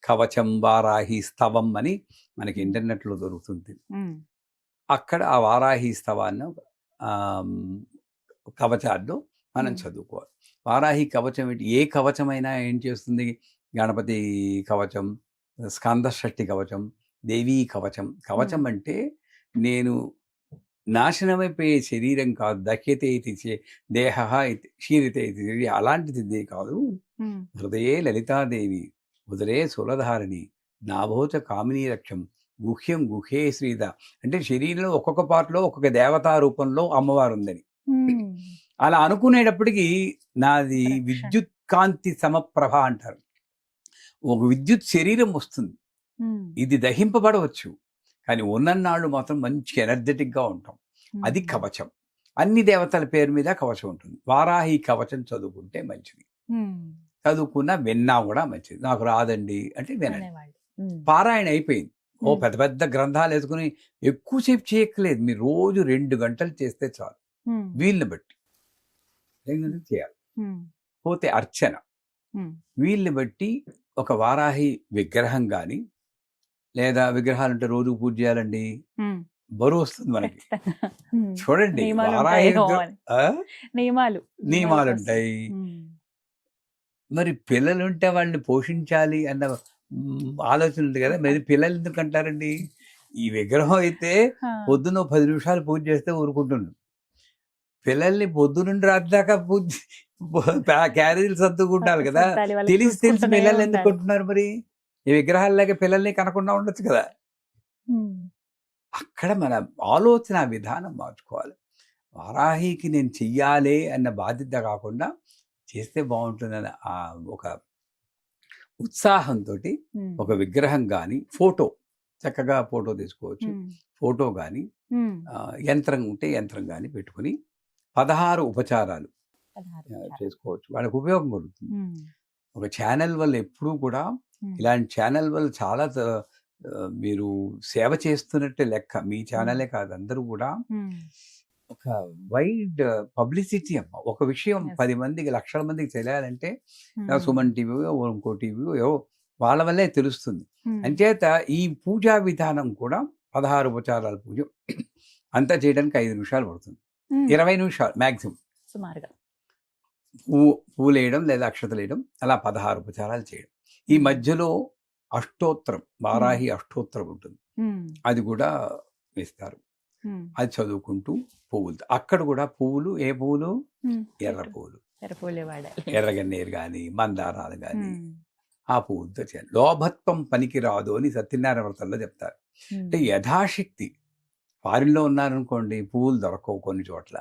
కవచం, వారాహి స్తవం అని మనకి ఇంటర్నెట్లో దొరుకుతుంది. అక్కడ ఆ వారాహి స్తవాన్ని కవచాల్లో మనం చదువుకోవాలి. వారాహి కవచం ఏంటి? ఏ కవచమైనా ఏం చేస్తుంది? గణపతి కవచం, స్కంద షష్ఠి కవచం, దేవీ కవచం. కవచం అంటే నేను నాశనమైపోయే శరీరం కాదు. దహ్యతే ఇది దేహ క్షీణితే ఇది శరీరం, అలాంటిది కాదు. హృదయే లలితాదేవి, ఉదరే సులధారిణి, నాభోచ కామినీ రక్షం, గుహ్యం గుహే శ్రీద. అంటే శరీరంలో ఒక్కొక్క పార్ట్లో ఒక్కొక్క దేవతా రూపంలో అమ్మవారు ఉందని అలా అనుకునేటప్పటికీ నాది విద్యుత్ కాంతి సమప్రభ అంటారు. ఒక విద్యుత్ శరీరం వస్తుంది. ఇది దహింపబడవచ్చు, కానీ ఉన్నన్నాళ్ళు మాత్రం మంచి ఎనర్జెటిక్గా ఉంటాం. అది కవచం. అన్ని దేవతల పేరు మీద కవచం ఉంటుంది. వారాహి కవచం చదువుకుంటే మంచిది. చదువుకున్నా విన్నా కూడా మంచిది. నాకు రాదండి అంటే వినండి. పారాయణ అయిపోయింది. ఓ పెద్ద పెద్ద గ్రంథాలు వేసుకుని ఎక్కువసేపు చేయక్కలేదు. మీరు రోజు 2 గంటలు చేస్తే చాలు. వీళ్ళని బట్టి చేయాలి. పోతే అర్చన, వీళ్ళని బట్టి ఒక వారాహి విగ్రహం కానీ, లేదా విగ్రహాలు అంటే రోజు పూజ చేయాలండి, బరువు వస్తుంది మనకి. చూడండి, వారాహి నియమాలు ఉంటాయి. మరి పిల్లలు ఉంటే వాళ్ళని పోషించాలి అన్న ఆలోచన ఉంది కదా. మరి పిల్లలు ఎందుకు అంటారండి? ఈ విగ్రహం అయితే పొద్దున్న 10 నిమిషాలు పూజ చేస్తే ఊరుకుంటున్నాం. పిల్లల్ని పొద్దు నుండి రాత్రి దాకా పూజ క్యారీలు సర్దుకుంటారు కదా. తెలిసి పిల్లల్ని ఎందుకు కొంటున్నారు? మరి ఈ విగ్రహాల్లాగే పిల్లల్ని కనకుండా ఉండొచ్చు కదా. అక్కడ మన ఆలోచన విధానం మార్చుకోవాలి. వారాహికి నేను చెయ్యాలి అన్న బాధ్యత కాకుండా చేస్తే బాగుంటుందని ఒక ఉత్సాహంతో ఒక విగ్రహం కానీ, ఫోటో చక్కగా ఫోటో తీసుకోవచ్చు. ఫోటో కానీ, యంత్రం ఉంటే యంత్రం కానీ పెట్టుకుని 16 ఉపచారాలు చేసుకోవచ్చు. వాళ్ళకి ఉపయోగం కలుగుతుంది. ఒక ఛానల్ వల్ల ఎప్పుడూ కూడా ఇలాంటి ఛానల్ వల్ల చాలా మీరు సేవ చేస్తున్నట్టే లెక్క. మీ ఛానలే కాదు, అందరూ కూడా ఒక వైడ్ పబ్లిసిటీ అమ్మ. ఒక విషయం 10 మందికి, లక్షల మందికి తెలియాలంటే సుమన్ టీవీయో ఇంకో టీవీయో వాళ్ళ వల్లే తెలుస్తుంది. అంచేత ఈ పూజా విధానం కూడా 16 ఉపచారాల పూజ అంతా చేయడానికి 5 నిమిషాలు పడుతుంది. 20 నిమిషాలు మ్యాక్సిమం సుమారుగా. పూలు వేయడం లేదా అక్షతలు వేయడం, అలా 16 ఉపచారాలు చేయడం. ఈ మధ్యలో అష్టోత్తరం, వారాహి అష్టోత్తరం ఉంటుంది. అది కూడా వేస్తారు. అది చదువుకుంటూ పువ్వులు, అక్కడ కూడా పువ్వులు, ఏ పువ్వులు? ఎర్ర పువ్వులు, ఎర్రగన్నేరు కానీ, మందారాలు కానీ, ఆ పువ్వులతో చేయాలి. లోభత్వం పనికి రాదు అని సత్యనారాయణ వ్రతంలో చెప్తారు. అంటే యథాశక్తి. ఫారిన్లో ఉన్నారనుకోండి, పువ్వులు దొరకవు కొన్ని చోట్ల.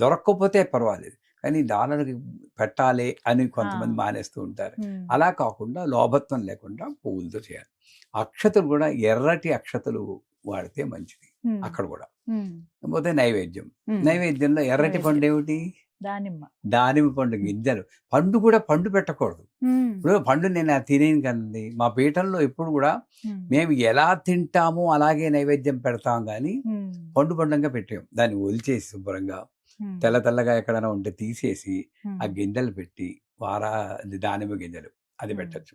దొరక్కపోతే పర్వాలేదు, కానీ దానానికి పెట్టాలి అని కొంతమంది మానేస్తూ ఉంటారు. అలా కాకుండా లోభత్వం లేకుండా పువ్వులతో చేయాలి. అక్షతలు కూడా ఎర్రటి అక్షతలు వాడితే మంచిది. ఉమ్, అక్కడ కూడా ఉమ్, పోతే నైవేద్యం. ఉమ్. నైవేద్యంలో ఎర్రటి పండు నైవేద్యం. ఏమిటి? దానిమ్మ. దానిమ్మ పండు గింజలు. పండు కూడా పండు పెట్టకూడదు. ఉమ్, ఇప్పుడు పండు నేను తినేది కదండి. మా పీఠంలో ఎప్పుడు కూడా ఉమ్, మేము ఎలా తింటామో అలాగే నైవేద్యం పెడతాం కానీ ఉమ్, పండు పండుగ పెట్టాం. దాన్ని ఒలిచేసి శుభ్రంగా ఉమ్, తెల్ల తెల్లగా ఎక్కడైనా ఉంటే తీసేసి ఉమ్, ఆ గింజలు పెట్టి దానిమ్మ గింజలు అది ఉమ్. పెట్టచ్చు.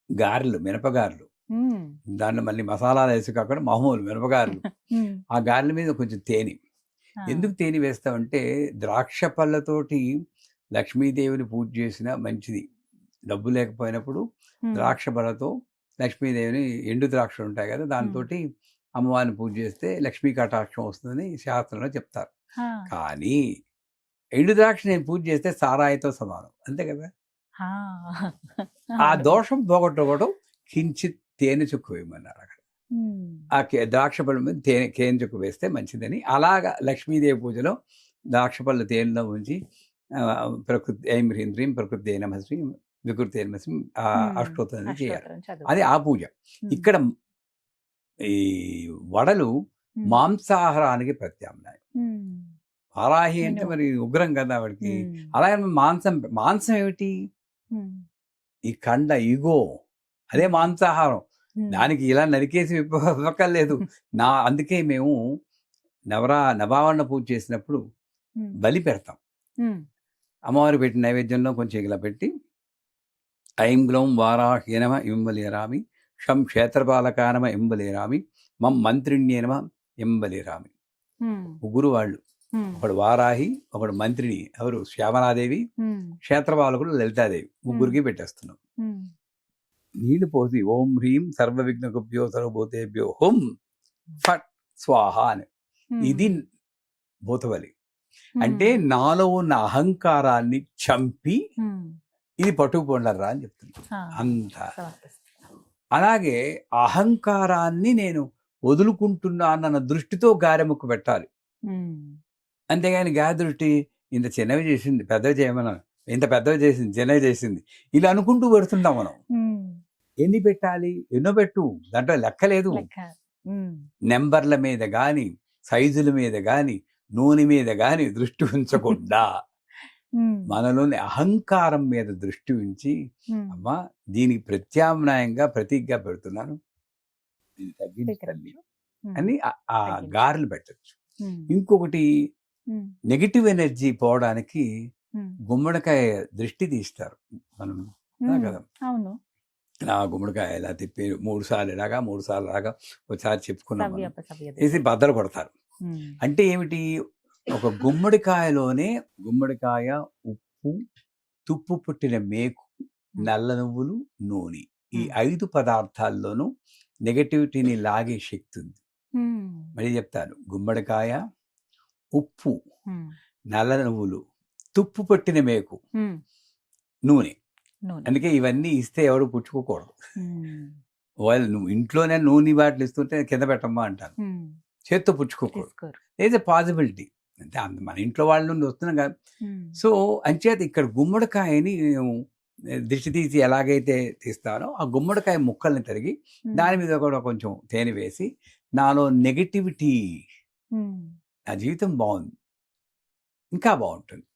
గారెలు, మినపగారెలు, ఉమ్, దాంట్లో మళ్ళీ మసాలాలు వేసి కాకుండా మామూలు మినపగారెలు. ఉమ్, ఆ గారెల మీద కొంచెం తేనె. ఆ, ఎందుకు తేనె వేస్తామంటే ద్రాక్ష పళ్ళతోటి లక్ష్మీదేవిని పూజ చేసినా మంచిది. డబ్బు లేకపోయినప్పుడు ఉమ్, ద్రాక్ష పళ్ళతో లక్ష్మీదేవిని, ఎండు ద్రాక్షలు ఉంటాయి కదా, దాంతో అమ్మవారిని పూజ చేస్తే లక్ష్మీ కటాక్షం వస్తుందని శాస్త్రంలో చెప్తారు. ఆ, కానీ ఎండు ద్రాక్ష నేను పూజ చేస్తే సారాయితో సమానం, అంతే కదా. ఆ, ఆ అవును. దోషం పోగొట్టుకోవడం కించిత్ తేనె చుక్క వేయమన్నారు అక్కడ. ఉమ్, ఆ ద్రాక్ష పళ్ళ మీద తేనె చుక్క వేస్తే మంచిదని. అలాగా లక్ష్మీదేవి పూజలో ద్రాక్ష పళ్ళు తేనెలో ఉంచి ప్రకృతి ఐం హ్రీం హ్రీం ప్రకృతి నమశ్రీ వికృతి నమశ్రీ అష్టోత్తరం చేయాలి. అష్టోత్తరం చదువు. అది ఆ పూజ. ఉమ్, ఇక్కడ ఈ వడలు ఉమ్, మాంసాహారానికి ప్రత్యామ్నాయం. ఉమ్, వారాహి అంటే నేను- మరి ఉగ్రం కదా ఆవిడకి. ఉమ్, అలాగే మాంసం ఏమిటి? ఉమ్, ఈ కండ ఇగో అదే మాంసాహారం. ఉమ్, దానికి ఇలా నరికేసి ఇవ్వక్కర్లేదు. అందుకే మేము నవావరణ పూజ చేసినప్పుడు ఉమ్, బలి పెడతాం. ఉమ్, అమ్మవారు పెట్టిన నైవేద్యంలో కొంచెం ఇలా పెట్టి ఐం గ్లౌం వారాహ్యనమ ఇంబలిరామి షం క్షేత్రపాలకానమ ఇంబలిరామి మం మంత్రిణ్యేనమ ఇంబలిరామి. ఉమ్, ముగ్గురు వాళ్ళు, ఉమ్, ఒకడు వారాహి, ఒకడు మంత్రిని, ఎవరు శ్యామలాదేవి, ఉమ్, క్షేత్రపాలకుడు లలితాదేవి. ముగ్గురికి పెట్టేస్తున్నాం. ఉమ్, నీళ్లు పోసి ఓం హ్రీం సర్వ విఘ్నగుభ్యో సర్వభూతేభ్యో హుం ఫట్ స్వాహ అని. ఉమ్, ఇది భూతబలి. ఉమ్, అంటే నాలో ఉన్న అహంకారాన్ని చంపి ఉమ్, ఇది పట్టుకుపోండరా అని చెప్తున్నా. ఆ, అంత సమర్పిస్తా. అలాగే అహంకారాన్ని నేను వదులుకుంటున్నానన్న దృష్టితో గారెముక్కు పెట్టాలి. ఉమ్, అంతేగాని గాయ దృష్టి ఇంత చిన్నవి చేసింది పెద్దవి చేయమన్నా, ఇంత పెద్దవి చేసింది చిన్నవి చేసింది, ఇలా అనుకుంటూ పెడుతుంటాం మనం. ఉమ్, ఎన్ని పెట్టాలి? ఎన్నో పెట్టు, దాంట్లో లెక్కలేదు. లెక్క. ఉమ్, నెంబర్ల మీద కానీ సైజుల మీద కానీ నూనె మీద కానీ దృష్టి ఉంచకుండా ఉమ్, మనలోని అహంకారం మీద దృష్టి ఉంచి ఉమ్, అమ్మా దీనికి ప్రత్యామ్నాయంగా ప్రతీకగా పెడుతున్నాను, ఇది తగ్గించు తల్లి ఉమ్, అని ఆ తగ్గించు. గారెలు పెట్టచ్చు. ఉమ్, ఇంకొకటి ఉమ్, నెగిటివ్ ఎనర్జీ పోవడానికి ఉమ్, గుమ్మడికాయ దృష్టి తీస్తారు మనం ఉమ్, కదా. అవును. ఇలా గుమ్మడికాయ ఇలా తిప్పి 3 సార్లు ఇలాగా 3 సార్లు అలాగా ఒకసారి చెప్పుకున్నాం మనం. సవ్య వేసి బద్దలు కొడతారు. అంటే ఏమిటి? ఒక గుమ్మడికాయలోనే గుమ్మడికాయ, ఉప్పు, తుప్పు పుట్టిన మేకు, నల్ల నువ్వులు, నూనె, ఈ 5 పదార్థాల్లోనూ నెగటివిటీని లాగే శక్తి ఉంది. మళ్ళీ చెప్తాను, గుమ్మడికాయ, ఉప్పు, నల్ల నువ్వులు, తుప్పు పట్టిన మేకు, నూనె. అందుకే ఇవన్నీ ఇస్తే ఎవరు పుచ్చుకోకూడదు. వాళ్ళు నువ్వు ఇంట్లోనే నూనె బాటిల్ ఇస్తుంటే కింద పెట్టమ్మా అంటాను, చేత్తో పుచ్చుకోకూడదు. ఏజ్ ఎ పాసిబిలిటీ అంటే మన ఇంట్లో వాళ్ళ నుండి వస్తున్నాం కదా. సో అంచేత ఇక్కడ గుమ్మడికాయని నేను దిష్టి తీసి ఎలాగైతే తీస్తానో ఆ గుమ్మడికాయ ముక్కల్ని తరిగి దాని మీద కూడా కొంచెం తేనె వేసి నాలో నెగటివిటీ, నా జీవితం బాగుంది ఇంకా బాగుంటుంది,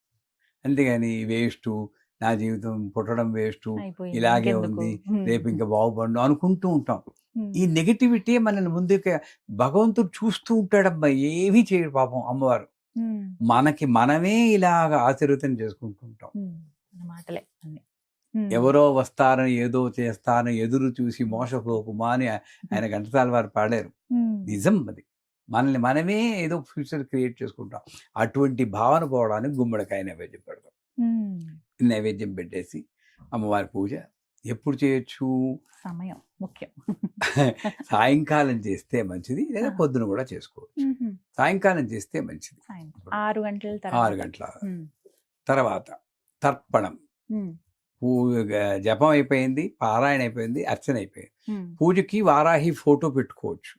అంతేగాని వేస్ట్, నా జీవితం పుట్టడం వేస్ట్, ఇలాగే ఉంది, రేపు ఇంకా బాగుపడు అనుకుంటూ ఉంటాం. ఈ నెగటివిటీ మనల్ని ముందుకు భగవంతుడు చూస్తూ ఉంటాడమ్మా, ఏమీ చేయడు పాపం అమ్మవారు. మనకి మనమే ఇలాగ ఆశీర్వదం చేసుకుంటూ ఉంటాం. ఎవరో వస్తారని ఏదో చేస్తారని ఎదురు చూసి మోసపోకుమా అని ఆయన ఘంటసాల వారు పాడారు. నిజం అది. మనల్ని మనమే ఏదో ఫ్యూచర్ క్రియేట్ చేసుకుంటాం. అటువంటి భావన పోవడానికి గుమ్మడికాయ నైవేద్యం పెడతాం. నైవేద్యం పెట్టేసి అమ్మవారి పూజ ఎప్పుడు చేయొచ్చు? సమయం ముఖ్యం. సాయంకాలం చేస్తే మంచిది, లేదా పొద్దున కూడా చేసుకోవచ్చు. సాయంకాలం చేస్తే మంచిది. 6 గంటల 6 గంటల తర్వాత తర్పణం. జపం అయిపోయింది, పారాయణ అయిపోయింది, అర్చన అయిపోయింది. పూజకి వారాహి ఫోటో పెట్టుకోవచ్చు,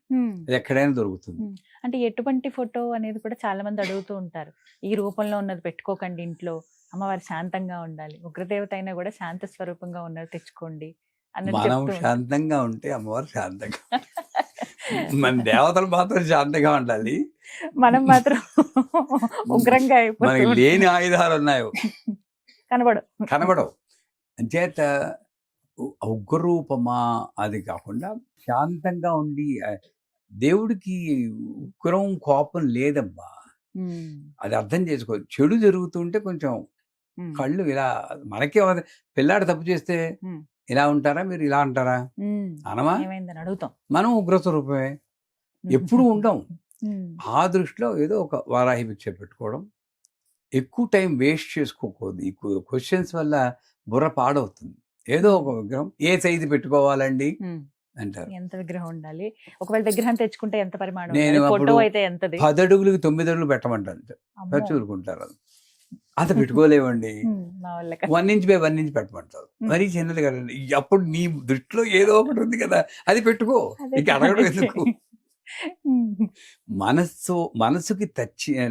అది ఎక్కడైనా దొరుకుతుంది. అంటే ఎటువంటి ఫోటో అనేది కూడా చాలా మంది అడుగుతూ ఉంటారు. ఈ రూపంలో ఉన్నది పెట్టుకోకండి, ఇంట్లో అమ్మవారు శాంతంగా ఉండాలి, ఉగ్రదేవత అయినా కూడా శాంత స్వరూపంగా ఉన్నది తెచ్చుకోండి. మనం శాంతంగా ఉంటే అమ్మవారు శాంతంగా. మన దేవతలు మాత్రం శాంతంగా ఉండాలి. మనం మాత్రం ఉగ్రంగా అయిపోతూ మనకి ఉంటాం. లేని ఆయుధాలు ఉన్నాయో కనబడు. కనబడవు. అంచేత ఉగ్రరూపమా అది కాకుండా శాంతంగా ఉండి దేవుడికి ఉగ్రం కోపం లేదమ్మా. ఉమ్, అది అర్థం చేసుకో. చెడు జరుగుతుంటే కొంచెం ఉమ్, కళ్ళు ఇలా మనకే పిల్లాడు తప్పు చేస్తే ఉమ్, ఇలా ఉంటారా, మీరు ఇలా అంటారా? ఉమ్. అనమా? ఏమైందని అడుగుతాం. మనం ఉగ్రస్వరూపమే. ఎప్పుడు ఉండం. ఉమ్, ఆ దృష్టిలో ఏదో ఒక వారాహి పిక్చర్ పెట్టుకోవడం, ఎక్కువ టైం వేస్ట్ చేసుకోకూడదు. ఈ క్వశ్చన్స్ వల్ల బుర్ర పాడవుతుంది. ఏదో ఒక విగ్రహం ఏ సైజు పెట్టుకోవాలండి ఉమ్. అంటారు. ఎంత విగ్రహం ఉండాలి, ఒకవేళ విగ్రహం తెచ్చుకుంటే ఎంత పరిమాణం నేను ఉండాలి, అప్పుడు ఫోటో అయితే ఎంతది? 10 అడుగులకి 9 అడుగులు పెట్టమంటారు. అమ్మో. చూరుకుంటారు. అంత పెట్టుకోలేవండి. ఉమ్, మా వాళ్ళ 1 ఇంచ్ బై 1 ఇంచ్ పెట్టమంటారు. మరీ చిన్నది కదండి. అప్పుడు నీ దృష్టిలో ఏదో ఒకటి ఉంది కదా, అది పెట్టుకో. అదే ఇక అడగడం ఎందుకు? ఉమ్, మనసుకి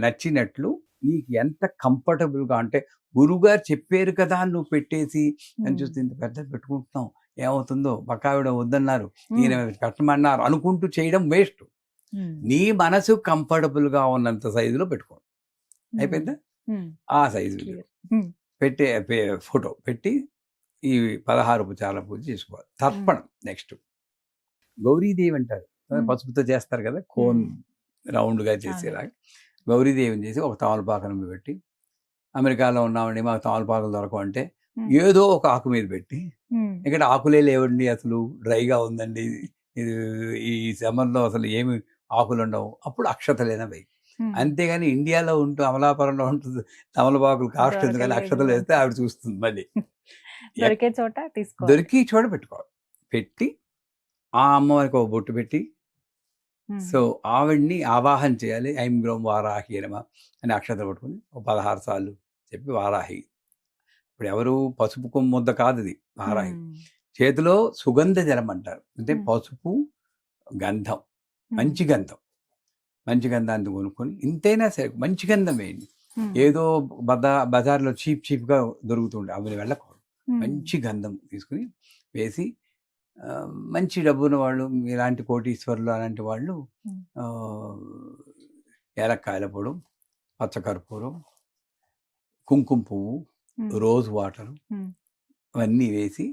నచ్చినట్లు నీకు ఎంత కంఫర్టబుల్గా, అంటే గురువుగారు చెప్పారు కదా అని నువ్వు పెట్టేసి అని చూస్తే ఇంత పెద్దది పెట్టుకుంటున్నాం, ఏమవుతుందో, పక్కావిడ వద్దన్నారు, ఈయన పెట్టమన్నారు అనుకుంటూ చేయడం వేస్ట్. ఉమ్, నీ మనసు కంఫర్టబుల్గా ఉన్నంత సైజులో పెట్టుకో. అయిపోయిందా? ఉమ్, ఆ సైజు clear. ఉమ్, పెట్టే ఫోటో పెట్టి ఈ 16 ఉపచారాల పూజ చేసుకోవాలి. తర్పణం నెక్స్ట్. గౌరీదేవి అంటారు, పసుపుతో చేస్తారు కదా, కోన్ రౌండ్గా చేసేలాగా. గౌరీదేవిని చేసి ఒక తమలపాకం పెట్టి, అమెరికాలో ఉన్నామండి మాకు తమలపాకులు దొరకవంటే ఏదో ఒక ఆకు మీద పెట్టి, ఉమ్, ఇక్కడ ఆకులే లేవండి, అసలు డ్రైగా ఉందండి, ఇది ఈ సమ్మర్లో అసలు ఏమి ఆకులు ఉండవు, అప్పుడు అక్షతలైన వెయ్యి. ఉమ్. అంతేగాని ఇండియాలో ఉంటూ అమలాపురంలో ఉంటుంది తమలపాకులు కాస్ట్ ఉంది కానీ అక్షతలు వేస్తే ఆవిడ చూస్తుంది. మళ్ళీ దొరికే చోట తీసుకో, దొరికి చోట పెట్టుకోవాలి. పెట్టి ఆ అమ్మవారికి ఒక బొట్టు పెట్టి, సో ఆవిడ్ని ఆవాహన చేయాలి. ఐం గ్రోం వారాహి నమః అని అక్షతలు పట్టుకుని ఒక 16 సార్లు చెప్పి వారాహి. ఇప్పుడు ఎవరు పసుపు కొమ్ము ముద్ద కాదు ఇది వారాహి. చేతిలో సుగంధ జలం అంటారు, అంటే పసుపు గంధం, మంచి గంధం. మంచి గంధాన్ని కొనుక్కొని, ఇంతైనా సరే మంచి గంధం వేయండి. ఏదో బజార్లో చీప్గా దొరుకుతుండే అవి వెళ్ళకూడదు. మంచి గంధం తీసుకుని వేసి, మంచి డబ్బున్న వాళ్ళు, ఇలాంటి కోటీశ్వరులు అలాంటి వాళ్ళు ఏలక్కాయల పొడు, పచ్చకర్పూరం, కుంకుమ పువ్వు, రోజ్ వాటరు అవన్నీ వేసి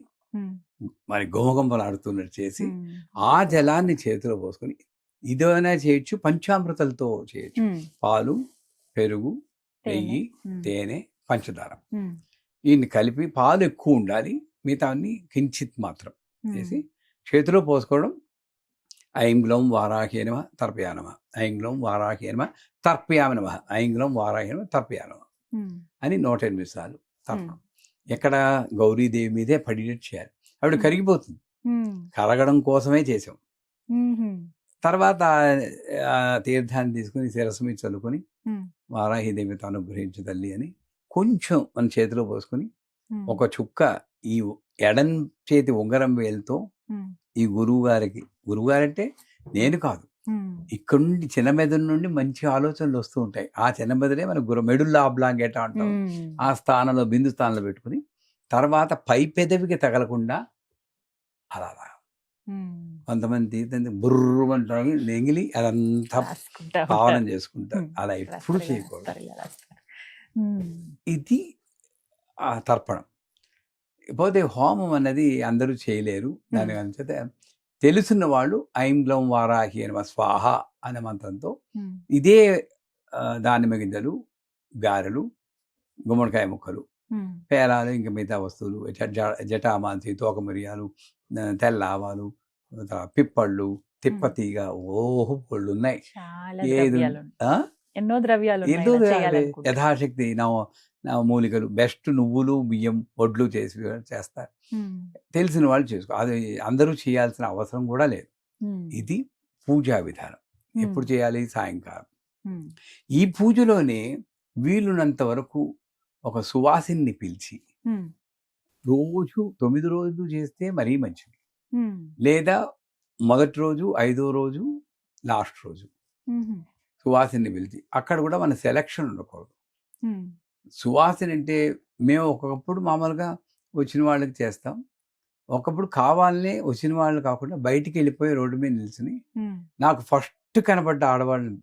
మరి గుమగుమలాడుతున్నట్టు చేసి ఆ జలాన్ని చేతిలో పోసుకొని, ఇదైనా చేయొచ్చు, పంచామృతాలతో చేయొచ్చు. పాలు, పెరుగు, నెయ్యి, తేనె, పంచదార వీటిని కలిపి, పాలు ఎక్కువ ఉండాలి, మిగతా అన్ని కించిత్ మాత్రం వేసి చేతిలో పోసుకోవడం. ఐం గ్లౌం వారాహి నమః తర్పయామి నమః, ఐం గ్లౌం వారాహి నమః తర్పయామి నమః, ఐం గ్లౌం వారాహి నమః తర్పయామి నమః అని 108 సార్లు తర్పణం. ఎక్కడ గౌరీదేవి మీదే పడినట్టు చేయాలి. ఆవిడ కరిగిపోతుంది. కరగడం కోసమే చేసాం. తర్వాత తీర్థాన్ని తీసుకుని శిరస్సు మీద చల్లుకొని, వారాహిదేవితో అనుగ్రహించు తల్లి అని కొంచెం మన చేతిలో పోసుకొని, ఒక చుక్క ఈ ఎడం చేతి ఉంగరం వేలుతో ఈ గురువుగారంటే నేను కాదు, ఇక్కడ నుండి చిన్న మెదడు నుండి మంచి ఆలోచనలు వస్తూ ఉంటాయి. ఆ చిన్న మెదడే మన మెడుల్లా ఆబ్లాంగేట అంటాం. ఆ స్థానంలో, బిందు స్థానంలో పెట్టుకుని, తర్వాత పై పెదవికి తగలకుండా అలా కొంతమంది తీర్థం బుర్రమంటారు నెగిలి అదంతా పావనం చేసుకుంటారు. అలా ఎప్పుడు చేయకూడదు. ఇది ఆ తర్పణం. పోతే హోమం అన్నది అందరూ చేయలేరు. దాని అంచేత తెలుసున్న వాళ్ళు ఐం గ్లౌం వారాహి నమః స్వాహ అనే మంత్రంతో ఇదే దానిమ్మ గింజలు, గారెలు, గుమ్మడికాయ ముక్కలు, పేలాలు, ఇంకా మిగతా వస్తువులు, జటామాంసి, తోక మిరియాలు, తెల్ల ఆవాలు, పిప్పళ్ళు, తిప్పతీగ, ఓహో పళ్ళు ఉన్నాయి. ఎన్నో ద్రవ్యాలు యథాశక్తి మూలికలు, బెస్ట్ నువ్వులు, బియ్యం, వడ్లు చేసి చేస్తారు. తెలిసిన వాళ్ళు చేసుకో, అది అందరూ చేయాల్సిన అవసరం కూడా లేదు. ఇది పూజా విధానం. ఎప్పుడు చేయాలి? సాయంకాలం. ఈ పూజలోనే వీలున్నంత వరకు ఒక సువాసిని పిలిచి, రోజు 9 రోజులు చేస్తే మరీ మంచిది, లేదా మొదటి రోజు, 5వ రోజు, లాస్ట్ రోజు సువాసిని పిలిచి. అక్కడ కూడా మన సెలక్షన్ ఉండకూడదు. సువాసిని అంటే మేము ఒకప్పుడు మామూలుగా వచ్చిన వాళ్ళకి చేస్తాం, ఒకప్పుడు కావాలనే వచ్చిన వాళ్ళు కాకుండా బయటికి వెళ్ళిపోయి రోడ్డు మీద నిల్చుని ఉమ్, నాకు ఫస్ట్ కనబడ్డ ఆడవాళ్ళని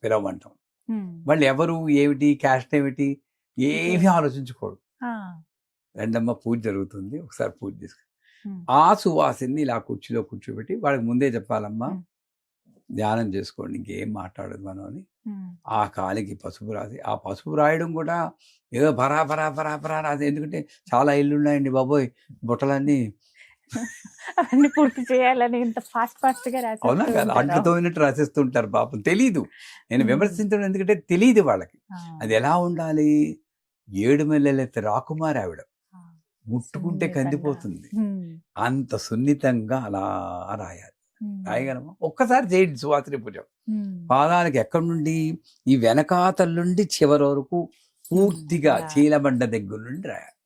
పిలవమంటాం. ఉమ్. వాళ్ళు ఎవరు, ఏమిటి, క్యాస్ట్ ఏమిటి, ఏమీ ఆలోచించుకోడు. ఆ, రెండమ్మ పూజ జరుగుతుంది, ఒకసారి పూజ చేసుకు ఉమ్, ఆ సువాసిని ఇలా కుర్చీలో కూర్చోబెట్టి వాళ్ళకి ముందే చెప్పాలమ్మా ఉమ్. ధ్యానం చేసుకోండి, ఇంకేం మాట్లాడదు మనం అని. ఉమ్, ఆ కాలికి పసుపు రాసి, ఆ పసుపు రాయడం కూడా ఏదో పరా పరా పరా పరా రాసి, ఎందుకంటే చాలా ఇల్లు ఉన్నాయండి బాబోయ్, బుట్టలన్నీ. అవన్నీ పూర్తి చేయాలని ఇంత ఫాస్ట్ గా రాసి అవునా కదా, అంట్లు తోమినట్టు రాసేస్తుంటారు పాపం. తెలీదు, నేను విమర్శించడం ఎందుకంటే తెలియదు వాళ్ళకి అది ఎలా ఉండాలి. 7 నెలలెత్త రాకుమారి ఆవిడ, ముట్టుకుంటే కందిపోతుంది, అంత సున్నితంగా అలా రాయాలి. రాయగలమా? ఒక్కసారి చేయండి సువాసిని పూజ. పాదాలకి ఎక్కడి నుండి, ఈ వెనకాతల నుండి చివరి వరకు పూర్తిగా చీలబండ దగ్గర నుండి రాయాలి.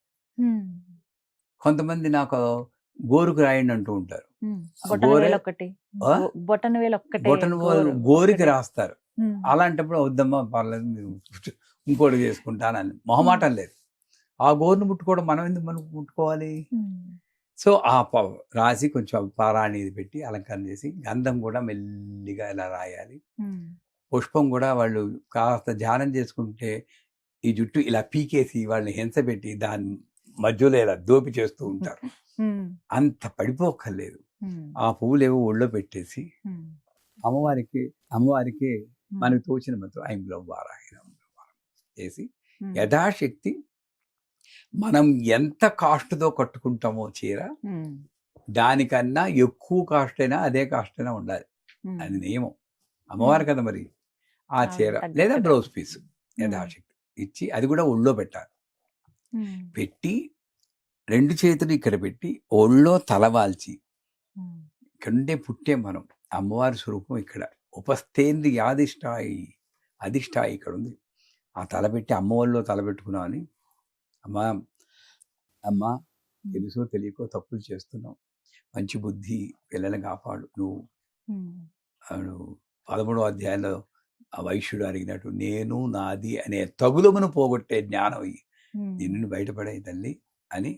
కొంతమంది నాకు గోరుకు రాయండి అంటూ ఉంటారు. బొటన వేలు ఒక్కటే గోరికి రాస్తారు. అలాంటప్పుడు వద్దమ్మా పర్లేదు, మీరు ఇంకోటి చేసుకుంటానని మొహమాటం లేదు. ఆ గోరును ముట్టుకోవడం మనం ఎందుకు మనం ముట్టుకోవాలి? సో ఆ రాసి కొంచెం పారాణి ఇది పెట్టి అలంకరణ చేసి, గంధం కూడా మెల్లిగా ఇలా రాయాలి. పుష్పం కూడా వాళ్ళు కాస్త ధ్యానం చేసుకుంటే ఈ జుట్టు ఇలా పీకేసి వాళ్ళని హింస పెట్టి దాని మధ్యలో ఇలా దోపి చేస్తూ ఉంటారు. అంత పడిపోక్కర్లేదు. ఆ పువ్వులు ఏవో ఒళ్ళో పెట్టేసి అమ్మవారికి మనకు తోచిన మంత్రం ఐంగ్లం వారాయణం చేసి యథాశక్తి మనం ఎంత కాస్ట్తో కట్టుకుంటామో చీర, దానికన్నా ఎక్కువ కాస్ట్ అయినా అదే కాస్ట్ అయినా ఉండాలి. అది నియమం. అమ్మవారు కదా మరి. ఆ చీర లేదా బ్లౌజ్ పీస్ యథాశక్తి ఇచ్చి, అది కూడా ఒళ్ళో పెట్టాలి. పెట్టి 2 చేతులు ఇక్కడ పెట్టి ఒళ్ళో తలవాల్చి, ఇక్కడుండే పుట్టే మనం అమ్మవారి స్వరూపం ఇక్కడ ఉపస్థేంద్రి అధిష్టాయి ఇక్కడ ఉంది. ఆ తలపెట్టి అమ్మ ఒళ్ళో తలపెట్టుకున్నామని, అమ్మా తెలుసో తెలియకో తప్పులు చేస్తున్నావు, మంచి బుద్ధి పిల్లల్ని కాపాడు. నువ్వు 13వ అధ్యాయంలో ఆ వైశ్యుడు అడిగినట్టు నేను నాది అనే తగులమును పోగొట్టే జ్ఞానం దీని బయటపడే తల్లి అని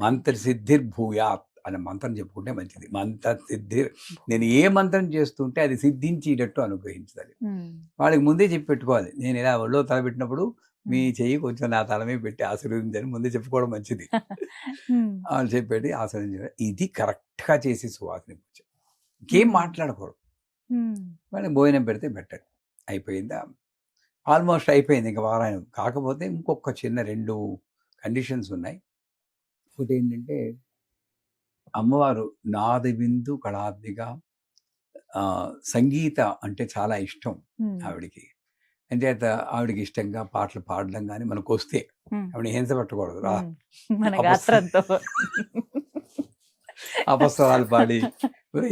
మంత్రసిద్ధిర్భూయాత్ అనే మంత్రం చెప్పుకుంటే మంచిది. మంత్రసిద్ధిర్, నేను ఏ మంత్రం చేస్తుంటే అది సిద్ధించేటట్టు అనుగ్రహించాలి. వాళ్ళకి ముందే చెప్పి పెట్టుకోవాలి. నేను ఇలా ఒళ్ళో తలపెట్టినప్పుడు మీ చెయ్యి కొంచెం నా తల మీద పెట్టి ఆశీర్వదించని ముందే చెప్పుకోవడం మంచిది. వాళ్ళు చెప్పేది ఆశీర్వదించాలి. ఇది కరెక్ట్గా చేసి సువాసిని పూజ, ఇంకేం మాట్లాడకూడదు. వాళ్ళకి భోజనం పెడితే బెటర్. అయిపోయిందా? ఆల్మోస్ట్ అయిపోయింది. ఇంకా వారాయణం కాకపోతే ఇంకొక చిన్న 2 కండిషన్స్ ఉన్నాయి. ఒకటి ఏంటంటే, అమ్మవారు నాద బిందు కళాత్మిగా సంగీత అంటే చాలా ఇష్టం ఆవిడికి. అంచేత ఆవిడకి ఇష్టంగా పాటలు పాడడం కానీ మనకు వస్తే ఆవిడ హింస పెట్టకూడదు. అపస్వరాలు పాడి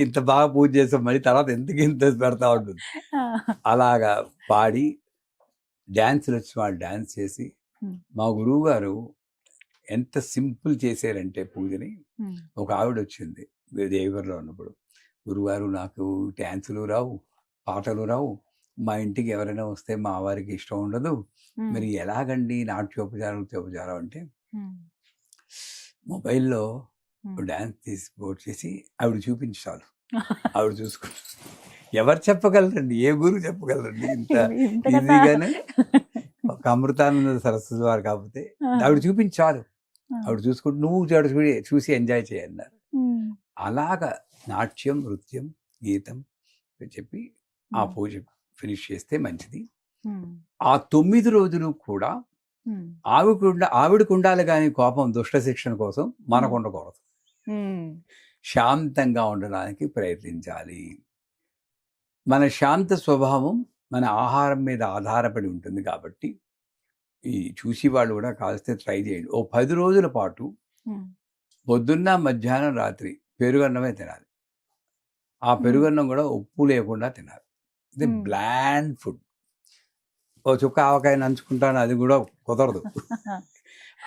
ఇంత బాగా పూజ చేసాం, మళ్ళీ తర్వాత ఇంత పెడతా ఉంటుంది. అలాగా పాడి డ్యాన్సులు వచ్చి వాళ్ళు డ్యాన్స్ చేసి, మా గురువు గారు ఎంత సింపుల్ చేశారంటే పూజని. ఒక ఆవిడ వచ్చింది దేవగర్లో ఉన్నప్పుడు, గురుగారు నాకు డ్యాన్సులు రావు, పాటలు రావు, మా ఇంటికి ఎవరైనా వస్తే మా వారికి ఇష్టం ఉండదు, మరి ఎలాగండి నాట్యోపచారం అంటే, మొబైల్లో డ్యాన్స్ తీసి పోట్ చేసి ఆవిడ చూపించాలి. ఆవిడ చూసుకుంటారు. ఎవరు చెప్పగలరండి? ఏ గురువు చెప్పగలరండి ఇంత ఈజీగానే? ఒక అమృతానంద సరస్వతి వారు కాకపోతే ఆవిడ చూపించాలి. ఆవిడ చూసుకుంటూ నువ్వు చూసి ఎంజాయ్ చేయన్నారు. అలాగా నాట్యం, నృత్యం, గీతం చెప్పి ఆ పూజ ఫినిష్ చేస్తే మంచిది. ఆ 9 రోజులు కూడా ఆవిడకు ఉండాలి కానీ కోపం దుష్ట శిక్షణ కోసం మనకు ఉండకూడదు. శాంతంగా ఉండడానికి ప్రయత్నించాలి. మన శాంత స్వభావం మన ఆహారం మీద ఆధారపడి ఉంటుంది కాబట్టి ఈ చూసి వాళ్ళు కూడా కాల్స్తే ట్రై చేయండి. ఓ 10 రోజుల పాటు పొద్దున్న, మధ్యాహ్నం, రాత్రి పెరుగన్నమే తినాలి. ఆ పెరుగన్నం కూడా ఉప్పు లేకుండా తినాలి. ఇది బ్లాండ్ ఫుడ్. ఓ చుక్క ఆవకాయ నంచుకుంటాను, అది కూడా కుదరదు.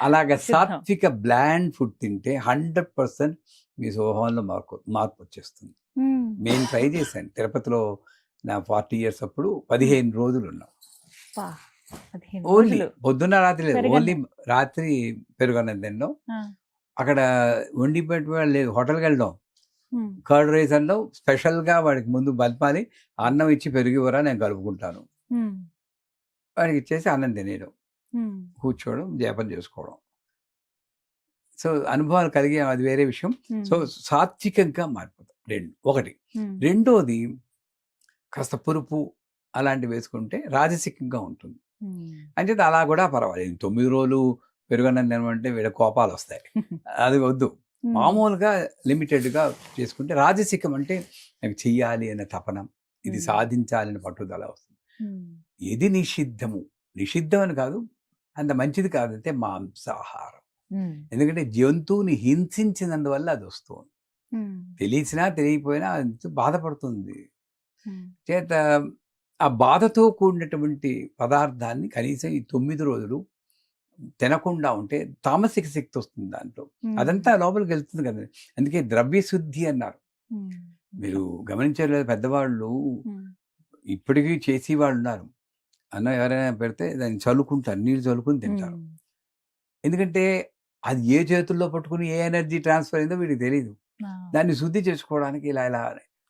అలాగే సాత్విక బ్లాండ్ ఫుడ్ తింటే 100% మీ స్వభావంలో మార్పు వచ్చేస్తుంది. నేను ట్రై చేశాను తిరుపతిలో నా 40 years అప్పుడు 15 రోజులు ఉన్నాం. ఓన్లీ పొద్దున్న రాత్రి లేదు, ఓన్లీ రాత్రి పెరుగన్నం తిన్నాం. అక్కడ వండి పెట్టే లేదు, హోటల్కి వెళ్ళడం, ఉమ్, కర్డ్ రైస్ అనడం, స్పెషల్గా వాడికి ముందు బలపాలి, అన్నం ఇచ్చి పెరిగివరా నేను కలుపుకుంటాను, ఉమ్, వాడికి ఇచ్చేసి అన్నం తినేయడం, ఉమ్, కూర్చోవడం, జపం చేసుకోవడం. సో అనుభవాలు కలిగే అది వేరే విషయం. సో సాత్వికంగా మారిపోతాం. ఒకటి. ఉమ్, రెండోది కాస్త పురుపు అలాంటివి వేసుకుంటే రాజసికంగా ఉంటుంది. ఉమ్, అంటే అలా కూడా పర్వాలేదు. 9 రోజులు పెరుగన్నం తినమంటే వీళ్ళ కోపాలు వస్తాయి, అది వద్దు. ఉమ్, మామూలుగా లిమిటెడ్గా చేసుకుంటే రాజసికం అంటే నాకు చెయ్యాలి అనే తపన, ఇది సాధించాలని పట్టుదల వస్తుంది. ఉమ్, ఇది నిషిద్ధము, నిషిద్ధం అని కాదు, అంత మంచిది కాదంటే మాంసాహారం. ఉమ్, ఎందుకంటే జంతువుని హింసించినందువల్ల అది వస్తుంది. ఉమ్, తెలిసినా తెలియకపోయినా అది బాధపడుతుంది. ఉమ్, చేత ఆ బాధతో కూడినటువంటి పదార్థాన్ని కనీసం ఈ 9 రోజులు తినకుండా ఉంటే తామసిక శక్తి వస్తుంది దాంట్లో, ఉమ్, అదంతా లోపలికి వెళ్తుంది కదా. అందుకే ద్రవ్య శుద్ధి అన్నారు. ఉమ్, మీరు గమనించలేదు, పెద్దవాళ్ళు ఉమ్, ఇప్పటికీ చేసేవాళ్ళు ఉన్నారు. అన్నం ఎవరైనా పెడితే దాన్ని చల్లుకుంటారు, నీళ్ళు చల్లుకుని తింటారు. ఉమ్, ఎందుకంటే అది ఏ చేతుల్లో పట్టుకుని ఏ ఎనర్జీ ట్రాన్స్ఫర్ అయిందో వీడికి తెలియదు. ఆ, దాన్ని శుద్ధి చేసుకోవడానికి ఇలా ఇలా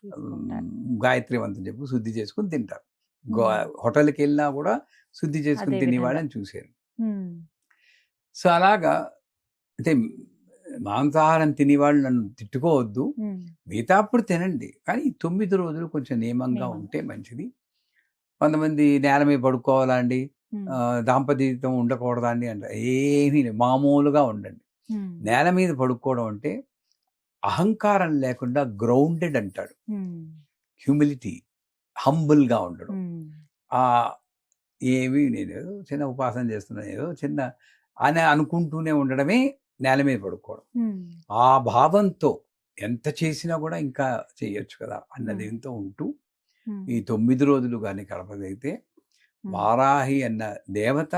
తీసుకుంటారు. గాయత్రి మంత్రం చెప్పి శుద్ధి చేసుకుని తింటారు. ఉమ్, హోటల్కి వెళ్ళినా కూడా శుద్ధి చేసుకుని అదే తినేవాళ్ళని చూశాను. ఉమ్, సో అలాగా అంటే మాంసాహారం తినేవాళ్ళు నన్ను తిట్టుకోవద్దు, ఉమ్, మిగతా అప్పుడు తినండి, కానీ ఈ 9 రోజులు కొంచెం నియమంగా ఉంటే మంచిది. కొంతమంది నేల మీద పడుకోవాలా అండి, ఉమ్, దాంపత్యం ఉండకూడదా అండి అంటే ఏమీ లేదు, మామూలుగా ఉండండి. ఉమ్, నేల మీద పడుకోవడం అంటే అహంకారం లేకుండా గ్రౌండెడ్ అంటాడు, ఉమ్, హ్యూమిలిటీ, హంబుల్గా ఉండడం. ఉమ్, ఆ ఏమి నేను ఏదో చిన్న ఉపాసన చేస్తున్నాను, ఏదో చిన్న అని అనుకుంటూనే ఉండడమే నేల మీద పడుకోవడం. ఉమ్, ఆ భావంతో ఎంత చేసినా కూడా ఇంకా చేయొచ్చు కదా అన్న ఉమ్, దీంతో ఉంటూ ఉమ్, ఈ 9 రోజులు కానీ గడపగలిగితే ఉమ్, వారాహి అన్న దేవత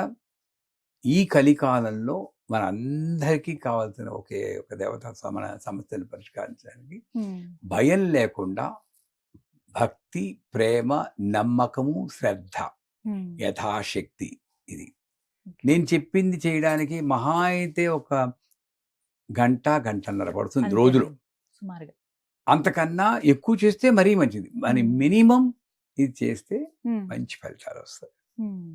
ఈ కలికాలంలో మన అందరికీ కావాల్సిన ఒకే ఒక దేవత మన సమస్యలు పరిష్కరించడానికి ఉమ్, భయం లేకుండా భక్తి, ప్రేమ, నమ్మకము, శ్రద్ధ ఉమ్, యథాశక్తి. ఇది నేను చెప్పింది చేయడానికి మహా అయితే ఒక గంటన్నర పడుతుంది రోజులో. అంతేనండి, సుమారుగా. అంతకన్నా ఎక్కువ చేస్తే మరీ మంచిది. మరి ఉమ్, మినిమం ఇది చేస్తే ఉమ్, మంచి ఫలితాలు వస్తాయి. ఉమ్,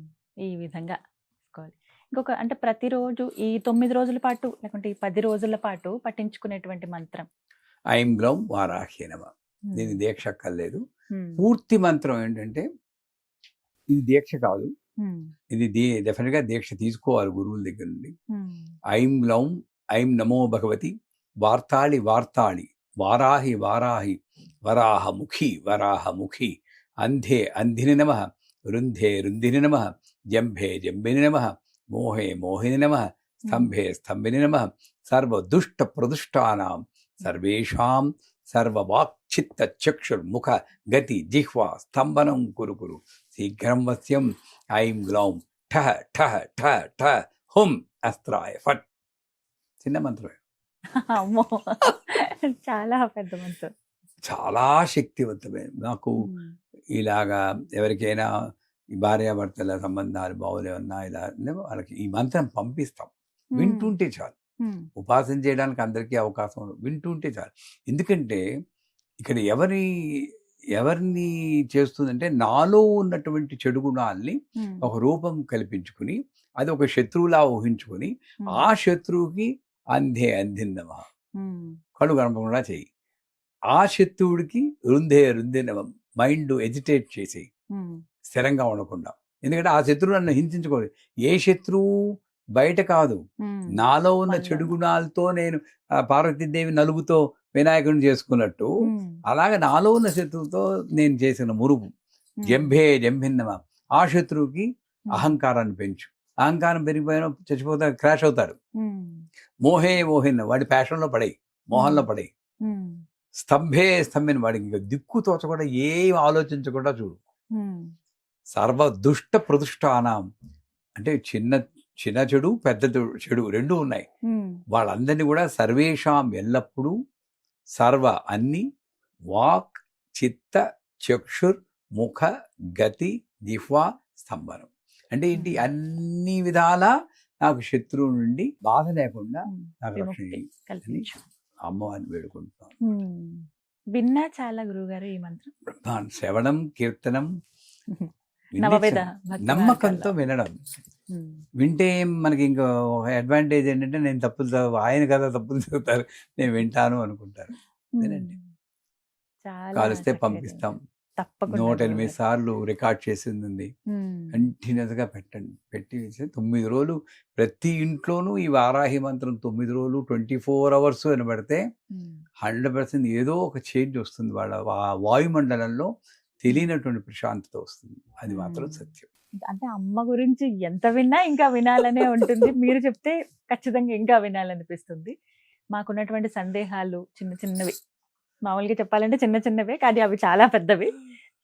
ఈ విధంగా తీసుకోవాలి. ఇంకొక అంటే ప్రతిరోజు ఈ 9 రోజుల పాటు లేకుంటే ఈ 10 రోజుల పాటు పఠించుకునేటువంటి మంత్రం. ఐం గ్లౌం వారాహ్యే నమః. ఉమ్, దీనికి దీక్ష అక్కర్లేదు. ఉమ్, పూర్తి మంత్రం ఏంటంటే ఇది దీక్ష కాదు, ఉమ్, ఇది డెఫినెట్గా దీక్ష తీసుకోవాలి గురువుల దగ్గర నుండి. ఉమ్, ఐం గ్లౌం ఐం నమో భగవతి వార్తాళి వార్తాళి వారాహి వారాహి వరాహముఖి వరాహముఖి అంధే అంధిని నమః రుంధే రుంధిని నమః జంభే జంభిని నమః మోహే మోహిని నమః స్తంభే స్తంభిని నమః సర్వదుష్ట ప్రదుష్టానాం సర్వేషాం సర్వవాక్చిత్త చక్షుర్ముఖ గతి జిహ్వా స్తంభనం కురు కురు శీఘ్రం వస్యం ఐం గ్లౌం ఠ ఠ ఠ ఠ హుం అస్త్రాయ ఫట్. చిన్న మంత్రమే, అమ్మో చాలా పెద్ద మంత్రం. చాలా శక్తివంతమైన. నాకు ఉమ్, ఇలాగా ఎవరికైనా ఈ భార్యాభర్తల సంబంధాలు బాగోలేవన్నా ఇలా వాళ్ళకి ఈ మంత్రం పంపిస్తాం, వింటుంటే చాలు. ఉమ్, ఉపాసన చేయడానికి అందరికీ అవకాశం ఉండదు, వింటుంటే చాలు. ఎందుకంటే ఇక్కడ ఎవరిని చేస్తుందంటే నాలో ఉన్నటువంటి చెడు గుణాల్ని ఉమ్, ఒక రూపం కల్పించుకుని అది ఒక శత్రువులా ఊహించుకుని ఉమ్, ఆ శత్రువుకి అంధే అంధిన్నమా ఉమ్, కళ్ళు కనపడకుండా చెయ్యి, ఆ శత్రువుడికి రుంధే రుంధినమం మైండ్ ఎజిటేట్ చేసి ఉమ్, స్థిరంగా ఉండకుండా. ఎందుకంటే ఆ శత్రువు నన్ను హింసించుకోలేదు. ఏ శత్రువు బయట కాదు, ఉమ్, నాలో ఉన్న మనలో. చెడు గుణాలతో నేను పార్వతీదేవి నలుగుతో వినాయకుడిని చేసుకున్నట్టు ఉమ్, అలాగే నాలో ఉన్న శత్రువుతో నేను చేసిన మురుగు ఉమ్, జంభే జంభిన్నమ. ఆ శత్రువుకి ఉమ్, అహంకారాన్ని పెంచు, అహంకారం పెరిగిపోయినా చచ్చిపోతాడు, క్రాష్ అవుతాడు. ఉమ్, మోహే మోహిన్న వాడి ప్యాషన్లో పడేయి, మోహంలో పడేయి. ఉమ్, స్తంభే స్తంభిన వాడికి ఇంకా దిక్కు తోచకుండా ఏం ఆలోచించకుండా చూడు. ఉమ్, సర్వ దుష్ట ప్రదుష్టానాం అంటే చిన్న చెడు పెద్ద చెడు రెండు ఉన్నాయి, ఉమ్, వాళ్ళందరినీ కూడా సర్వేషాం ఎల్లప్పుడూ సర్వ అన్ని వాక్ చిత్త చక్షుర్ ముఖ గతి జిహ్వా స్తంభనం అంటే ఏంటి, అన్ని విధాల నాకు శత్రువు నుండి బాధ లేకుండా నాకు రక్షణ విముక్తి ఇయ్యి అని కల్పించు. అమ్మవారిని వేడుకుంటున్నాను. విన్నా చాలా గురువుగారు ఈ మంత్రం. బ్రహ్మాండ శ్రవణం కీర్తనం వినే నవవేద భక్తి నమ్మకంతో మార్గాల్లో. వినడం. ఉమ్. వింటే మనకి ఇంకా అడ్వాంటేజ్ ఏంటంటే నేను ఆయన కదా తప్పులు చెబుతారు, నేను వింటాను అనుకుంటారు. వినండి. చాలా కాలిస్తే చక్కగా పంపిస్తాం. చెప్పారు. తప్పకుండా 108 గురువుగారు. సార్లు రికార్డ్ చేసింది ఉంది. ఉమ్. కంటిన్యూస్గా పెట్టండి. పెట్టి 9 రోజులు ప్రతి ఇంట్లోనూ ఈ వారాహి మంత్రం 9 రోజులు 24 అవర్స్ వినబడితే ఉమ్. 100% ఏదో ఒక చేంజ్ వస్తుంది. వాళ్ళ వాయుమండలంలో తెలియనటువంటి ప్రశాంతత వస్తుంది. అది మాత్రం సత్యం. అంటే అమ్మ గురించి ఎంత విన్నా ఇంకా వినాలనే ఉంటుంది. మీరు చెప్తే ఖచ్చితంగా ఇంకా వినాలనిపిస్తుంది. మాకున్నటువంటి సందేహాలు చిన్న చిన్నవి, మామూలుగా చెప్పాలంటే చిన్న చిన్నవే, కానీ అవి చాలా పెద్దవి.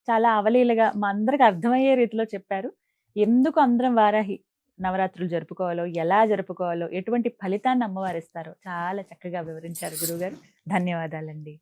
చాలా అవలీలగా మా అందరికి అర్థమయ్యే రీతిలో చెప్పారు. ఎందుకు అందరం వారాహి నవరాత్రులు జరుపుకోవాలో, ఎలా జరుపుకోవాలో, ఎటువంటి ఫలితాన్ని అమ్మవారు ఇస్తారో చాలా చక్కగా వివరించారు గురువుగారు. ధన్యవాదాలండి.